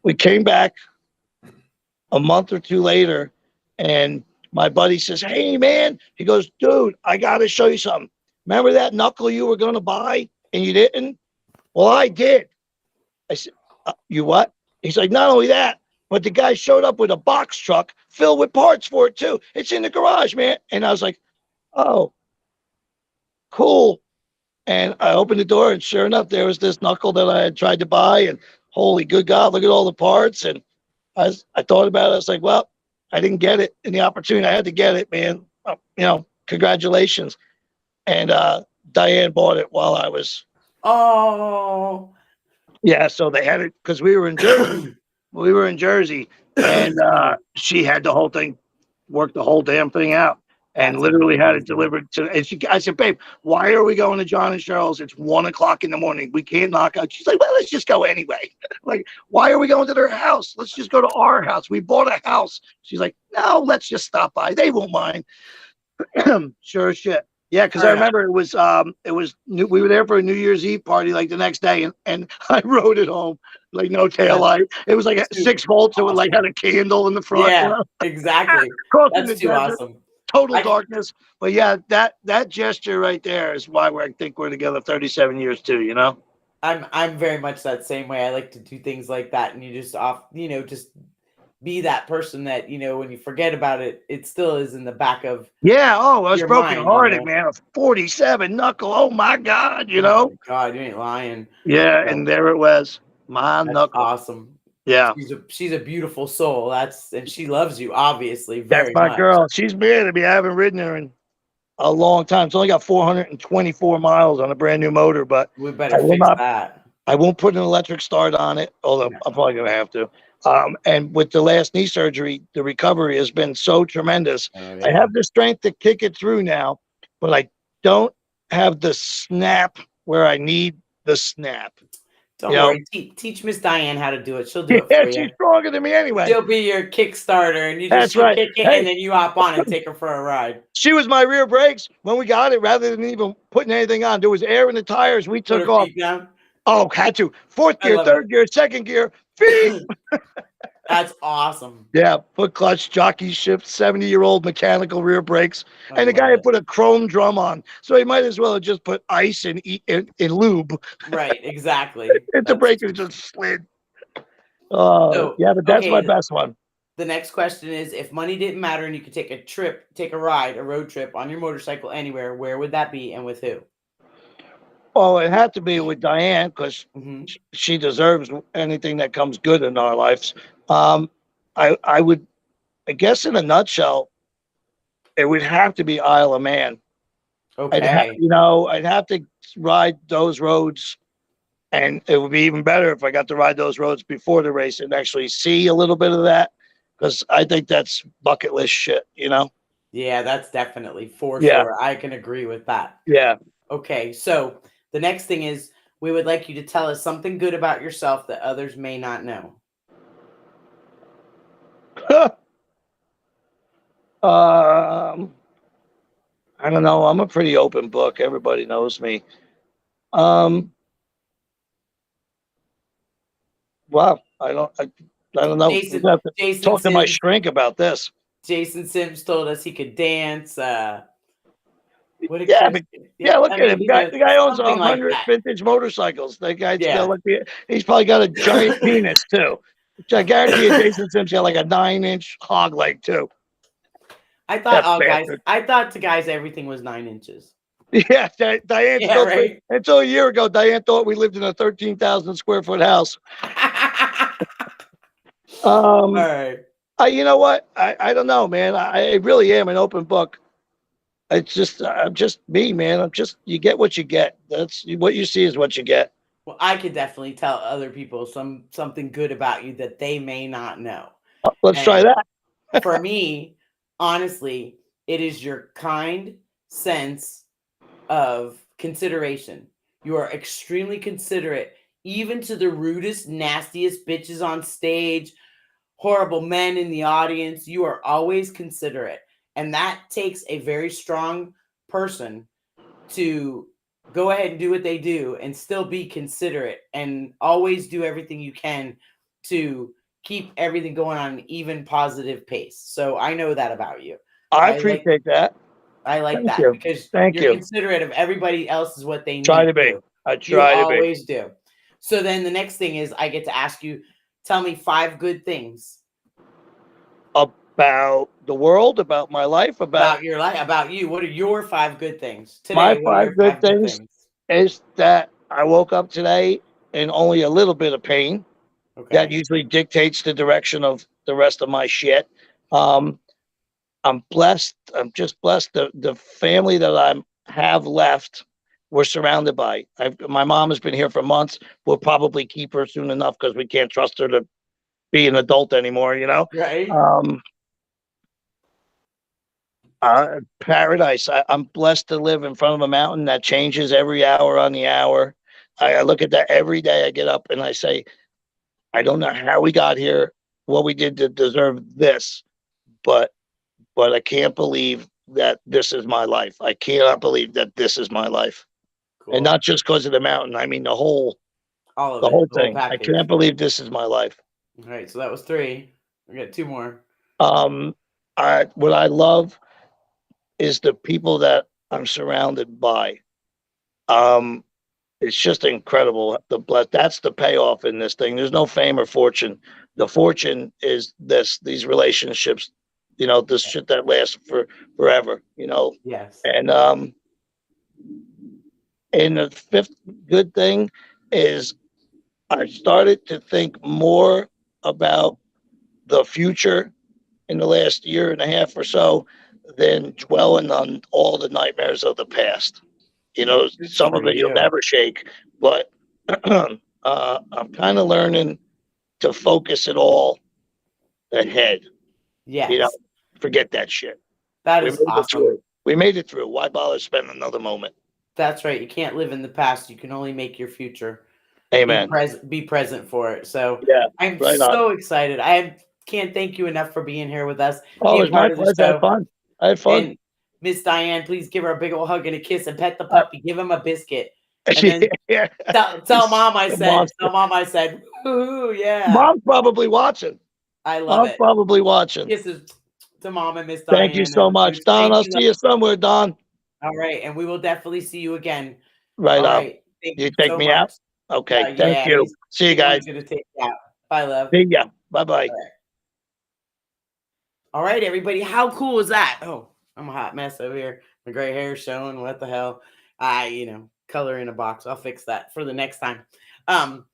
S2: We came back a month or 2 later, and my buddy says, "Hey, man," he goes, "Dude, I got to show you something. Remember that knuckle you were gonna buy and you didn't? Well, I did." I said, "You what?" He's like, "Not only that, but the guy showed up with a box truck filled with parts for it too. It's in the garage, man." And I was like, "Oh, cool." And I opened the door, and sure enough, there was this knuckle that I had tried to buy. And holy good God, look at all the parts. And I thought about it. I was like, well, I didn't get it in the opportunity. I had to get it, man. Congratulations. And Diane bought it while I was.
S1: Oh.
S2: Yeah, so they had it because we were in Jersey. And she had the whole thing, worked the whole damn thing out. And literally had it delivered to. And I said, "Babe, why are we going to John and Cheryl's? It's 1 o'clock in the morning. We can't knock out." She's like, "Well, let's just go anyway." Like, why are we going to their house? Let's just go to our house. We bought a house. She's like, "No, let's just stop by. They won't mind." Sure as shit. Yeah, because I remember it was we were there for a New Year's Eve party like the next day, and I rode it home like no tail light. It was like 6 volts. Awesome. It like had a candle in the front.
S1: Yeah, exactly. That's too awesome.
S2: Total darkness. But yeah, that gesture right there is why I think we're together 37 years too, you know?
S1: I'm very much that same way. I like to do things like that, and you just just be that person that, when you forget about it, it still is in the back of
S2: I was broken hearted, man. A 47 knuckle. Oh my God,
S1: Oh my God, you ain't lying.
S2: Yeah, and there it was. My knuckle.
S1: Awesome.
S2: Yeah.
S1: She's a beautiful soul. And she loves you, obviously, very
S2: much. That's my girl. She's mad at me. I haven't ridden her in a long time. It's only got 424 miles on a brand new motor, but
S1: we better fix that.
S2: I won't put an electric start on it, although I'm probably gonna have to. And with the last knee surgery, the recovery has been so tremendous. I have the strength to kick it through now, but I don't have the snap where I need the snap.
S1: Don't worry. Teach Miss Diane how to do it. She'll do it for you.
S2: She's stronger than me anyway.
S1: She'll be your Kickstarter, and you just kick it, and then you hop on and take her for a ride.
S2: She was my rear brakes when we got it. Rather than even putting anything on, there was air in the tires. We took off. Oh, had to. 4th gear, 3rd gear, 2nd gear. Beep.
S1: That's awesome.
S2: Yeah, foot clutch, jockey shift, 70-year-old mechanical rear brakes. And the guy had put a chrome drum on, so he might as well have just put ice and lube.
S1: Right, exactly.
S2: The brake just slid. But that's my best one.
S1: The next question is, if money didn't matter and you could take a road trip on your motorcycle anywhere, where would that be and with who?
S2: Well, it had to be with Diane because she deserves anything that comes good in our lives. I would, I guess in a nutshell, it would have to be Isle of Man.
S1: Okay.
S2: I'd have to ride those roads, and it would be even better if I got to ride those roads before the race and actually see a little bit of that, because I think that's bucket list shit,
S1: Yeah, that's definitely for sure. I can agree with that.
S2: Yeah.
S1: Okay, so the next thing is, we would like you to tell us something good about yourself that others may not know.
S2: I don't know. I'm a pretty open book. Everybody knows me. Wow. I don't know.
S1: Jason
S2: talk to my shrink about this.
S1: Jason Sims told us he could dance.
S2: Look at him. The guy owns 100 vintage motorcycles. That guy's he's probably got a giant penis too. I guarantee you, Jason Sims got like a 9-inch hog leg too.
S1: I thought to guys everything was 9 inches.
S2: Yeah, Diane until a year ago, Diane thought we lived in a 13,000 square foot house.
S1: All
S2: Um,
S1: right.
S2: you know what? I don't know, man. I really am an open book. It's just I'm just me, man. I'm just you get what you get. That's what you see is what you get.
S1: Well, I could definitely tell other people something good about you that they may not know.
S2: Let's try
S1: And
S2: that.
S1: for me, honestly, it is your kind sense of consideration. You are extremely considerate, even to the rudest, nastiest bitches on stage, horrible men in the audience. You are always considerate. And that takes a very strong person to go ahead and do what they do and still be considerate and always do everything you can to keep everything going on an even positive pace. So I know that about you.
S2: I
S1: I like
S2: appreciate that.
S1: I like
S2: Thank
S1: that
S2: you.
S1: because
S2: Thank
S1: you're
S2: you.
S1: considerate of everybody else's what they
S2: Try
S1: need
S2: to be.
S1: too.
S2: I
S1: You
S2: try to be.
S1: always do. So then the next thing is I get to ask you, tell me 5 good things
S2: About the world, about my life, about
S1: about your life, about you. What are your 5 good things
S2: my
S1: today? What are your
S2: 5 good
S1: 5 good
S2: things
S1: things?
S2: is that I woke up today in only a little bit of pain. That
S1: Okay.
S2: usually dictates the direction of the rest of my shit. Um, I'm blessed. I'm just blessed. The family that I have left, we're surrounded by. My mom has been here for months. We'll probably keep her soon enough because we can't trust her to be an adult anymore.
S1: Right?
S2: Um, paradise. I'm blessed to live in front of a mountain that changes every hour on the hour. I look at that every day. I get up and I say, I don't know how we got here, what we did to deserve this, but I can't believe that this is my life. I cannot believe that this is my life, and
S1: Cool.
S2: not just because of the mountain. I mean
S1: All of
S2: the
S1: it,
S2: whole
S1: the whole
S2: thing. I
S1: package.
S2: can't believe this is my life.
S1: All right, so that was 3. We got 2 more.
S2: Um, what I love is the people that I'm surrounded by. Um, it's just incredible. That's the payoff in this thing. There's no fame or fortune. The fortune is these relationships. This shit that lasts for forever.
S1: Yes.
S2: And the 5th good thing is I started to think more about the future in the last year and a half or so than dwelling on all the nightmares of the past.
S1: Good
S2: Some
S1: for
S2: of it you'll
S1: you.
S2: never shake, but I'm kind of learning to focus it all ahead. You know,
S1: Yes.
S2: forget that shit.
S1: That
S2: We
S1: is
S2: made it
S1: awesome.
S2: through. We made it through. Why bother spending another moment?
S1: That's right. You can't live in the past. You can only make your future.
S2: Amen.
S1: Be present for it. So
S2: Yeah,
S1: I'm
S2: right on.
S1: so excited. I can't thank you enough for being here with us,
S2: Oh,
S1: being
S2: it's my
S1: part of the
S2: pleasure. I had
S1: show.
S2: fun. I had fun.
S1: And Miss Diane, please give her a big old hug and a kiss and pet the
S2: Uh,
S1: puppy. Give him a biscuit. And then
S2: yeah,
S1: tell
S2: he's
S1: mom I
S2: a
S1: said,
S2: monster.
S1: woo, yeah.
S2: Mom's probably watching.
S1: I love
S2: Mom's
S1: it.
S2: probably watching.
S1: Kisses to mom and Miss
S2: Thank you
S1: Diane
S2: so
S1: and
S2: much,
S1: Boots.
S2: Don.
S1: Thank
S2: I'll
S1: you.
S2: see you somewhere, Don.
S1: All right. And we will definitely see you again.
S2: Right
S1: All
S2: on.
S1: right. Thank
S2: You
S1: you
S2: take
S1: so
S2: me
S1: much.
S2: out? Okay. Thank
S1: Yeah,
S2: you. See you
S1: he
S2: guys.
S1: wants you to take it out. Bye, love.
S2: See ya. Bye bye.
S1: All right. All right, everybody. How cool is that? Oh, I'm a hot mess over here. My gray hair showing. What the hell? Color in a box. I'll fix that for the next time. Um,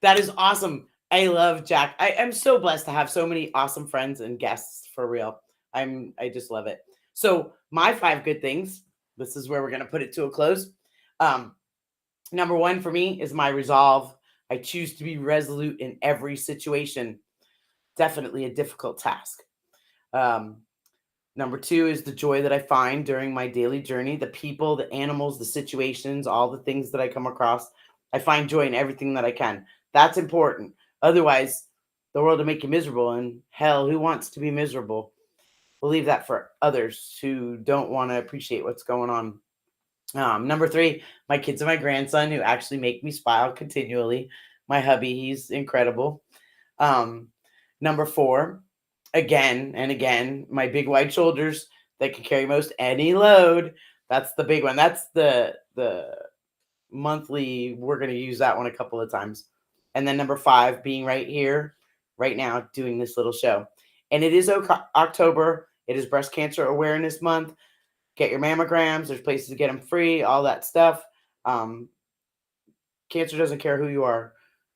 S1: that is awesome. I love Jack. I am so blessed to have so many awesome friends and guests for real. I just love it. So my 5 good things. This is where we're gonna put it to a close. Um, Number 1 for me is my resolve. I choose to be resolute in every situation. Definitely a difficult task. Um, Number 2 is the joy that I find during my daily journey, the people, the animals, the situations, all the things that I come across. I find joy in everything that I can. That's important. Otherwise, the world will make you miserable. And hell, who wants to be miserable? We'll leave that for others who don't want to appreciate what's going on. Number 3, my kids and my grandson who actually make me smile continually. My hubby, he's incredible. Um, Number 4, again and again, my big wide shoulders that can carry most any load. That's the big one. That's the monthly. We're going to use that one a couple of times. And then number 5, being right here, right now, doing this little show. And it is October. It is Breast Cancer Awareness Month. Get your mammograms. There's places to get them free. All that stuff. Um, Cancer doesn't care who you are.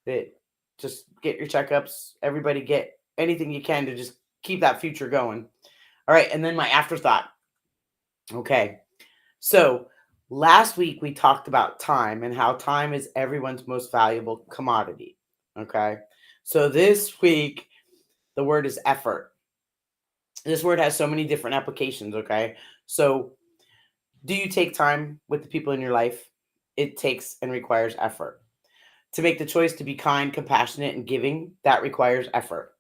S1: It Just get your checkups. Everybody get anything you can to just keep that future going. All right. And then my afterthought. Okay. So last week we talked about time and how time is everyone's most valuable commodity. Okay. So this week, the word is effort. This word has so many different applications. Okay. So do you take time with the people in your life? It takes and requires effort. To make the choice to be kind, compassionate, and giving, that requires effort.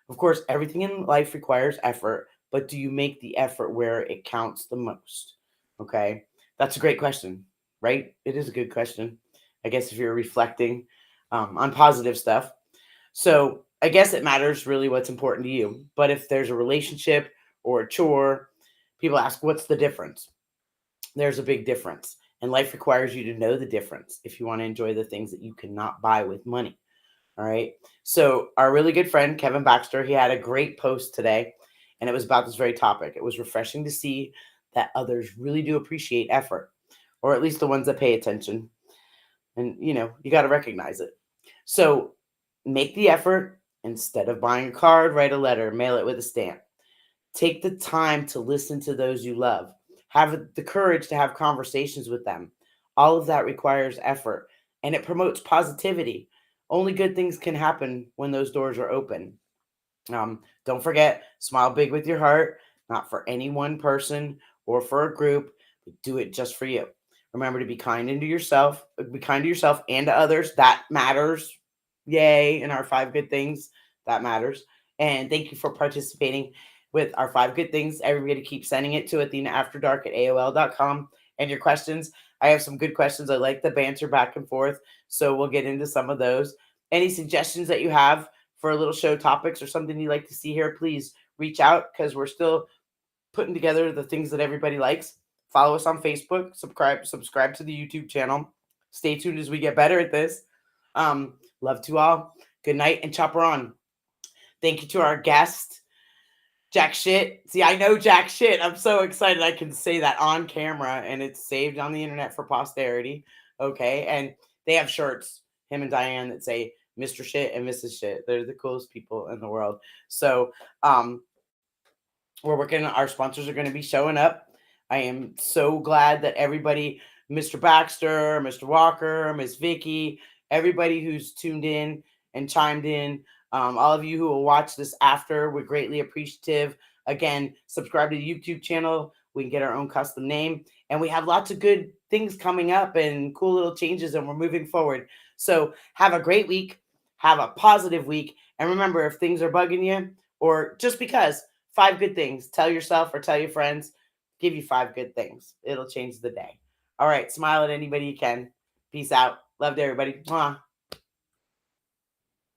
S1: Of course, everything in life requires effort, but do you make the effort where it counts the most? Okay. That's a great question, right? It is a good question. I guess if you're reflecting on positive stuff. So I guess it matters really what's important to you. But if there's a relationship or a chore, people ask, what's the difference? There's a big difference. And life requires you to know the difference if you want to enjoy the things that you cannot buy with money. All right. So our really good friend, Kevin Baxter, he had a great post today, and it was about this very topic. It was refreshing to see that others really do appreciate effort, or at least the ones that pay attention. And, you got to recognize it. So make the effort. Instead of buying a card, write a letter, mail it with a stamp. Take the time to listen to those you love. Have the courage to have conversations with them. All of that requires effort, and it promotes positivity. Only good things can happen when those doors are open. Don't forget, smile big with your heart, not for any one person or for a group, but do it just for you. Remember to be kind be kind to yourself and to others. That matters. Yay. And our 5 good things, that matters. And thank you for participating with our 5 good things. Everybody keep sending it to athenaafterdark@aol.com. And your questions, I have some good questions. I like the banter back and forth. So we'll get into some of those. Any suggestions that you have for little show topics or something you'd like to see here, please reach out, because we're still putting together the things that everybody likes. Follow us on Facebook, subscribe to the YouTube channel. Stay tuned as we get better at this. Love to all. Good night and chopper on. Thank you to our guest, Jack Shitt. See, I know Jack Shitt. I'm so excited I can say that on camera, and it's saved on the internet for posterity. Okay. And they have shirts, him and Diane, that say Mr. Shitt and Mrs. Shitt. They're the coolest people in the world. So we're working. Our sponsors are going to be showing up. I am so glad that everybody, Mr. Baxter, Mr. Walker, Miss Vicky, everybody who's tuned in and chimed in, all of you who will watch this after, we're greatly appreciative. Again, subscribe to the YouTube channel. We can get our own custom name, and we have lots of good things coming up and cool little changes, and we're moving forward. So have a great week. Have a positive week. And remember, if things are bugging you, or just because, 5 good things. Tell yourself or tell your friends. Give you 5 good things. It'll change the day. All right. Smile at anybody you can. Peace out. Love to everybody. Mwah.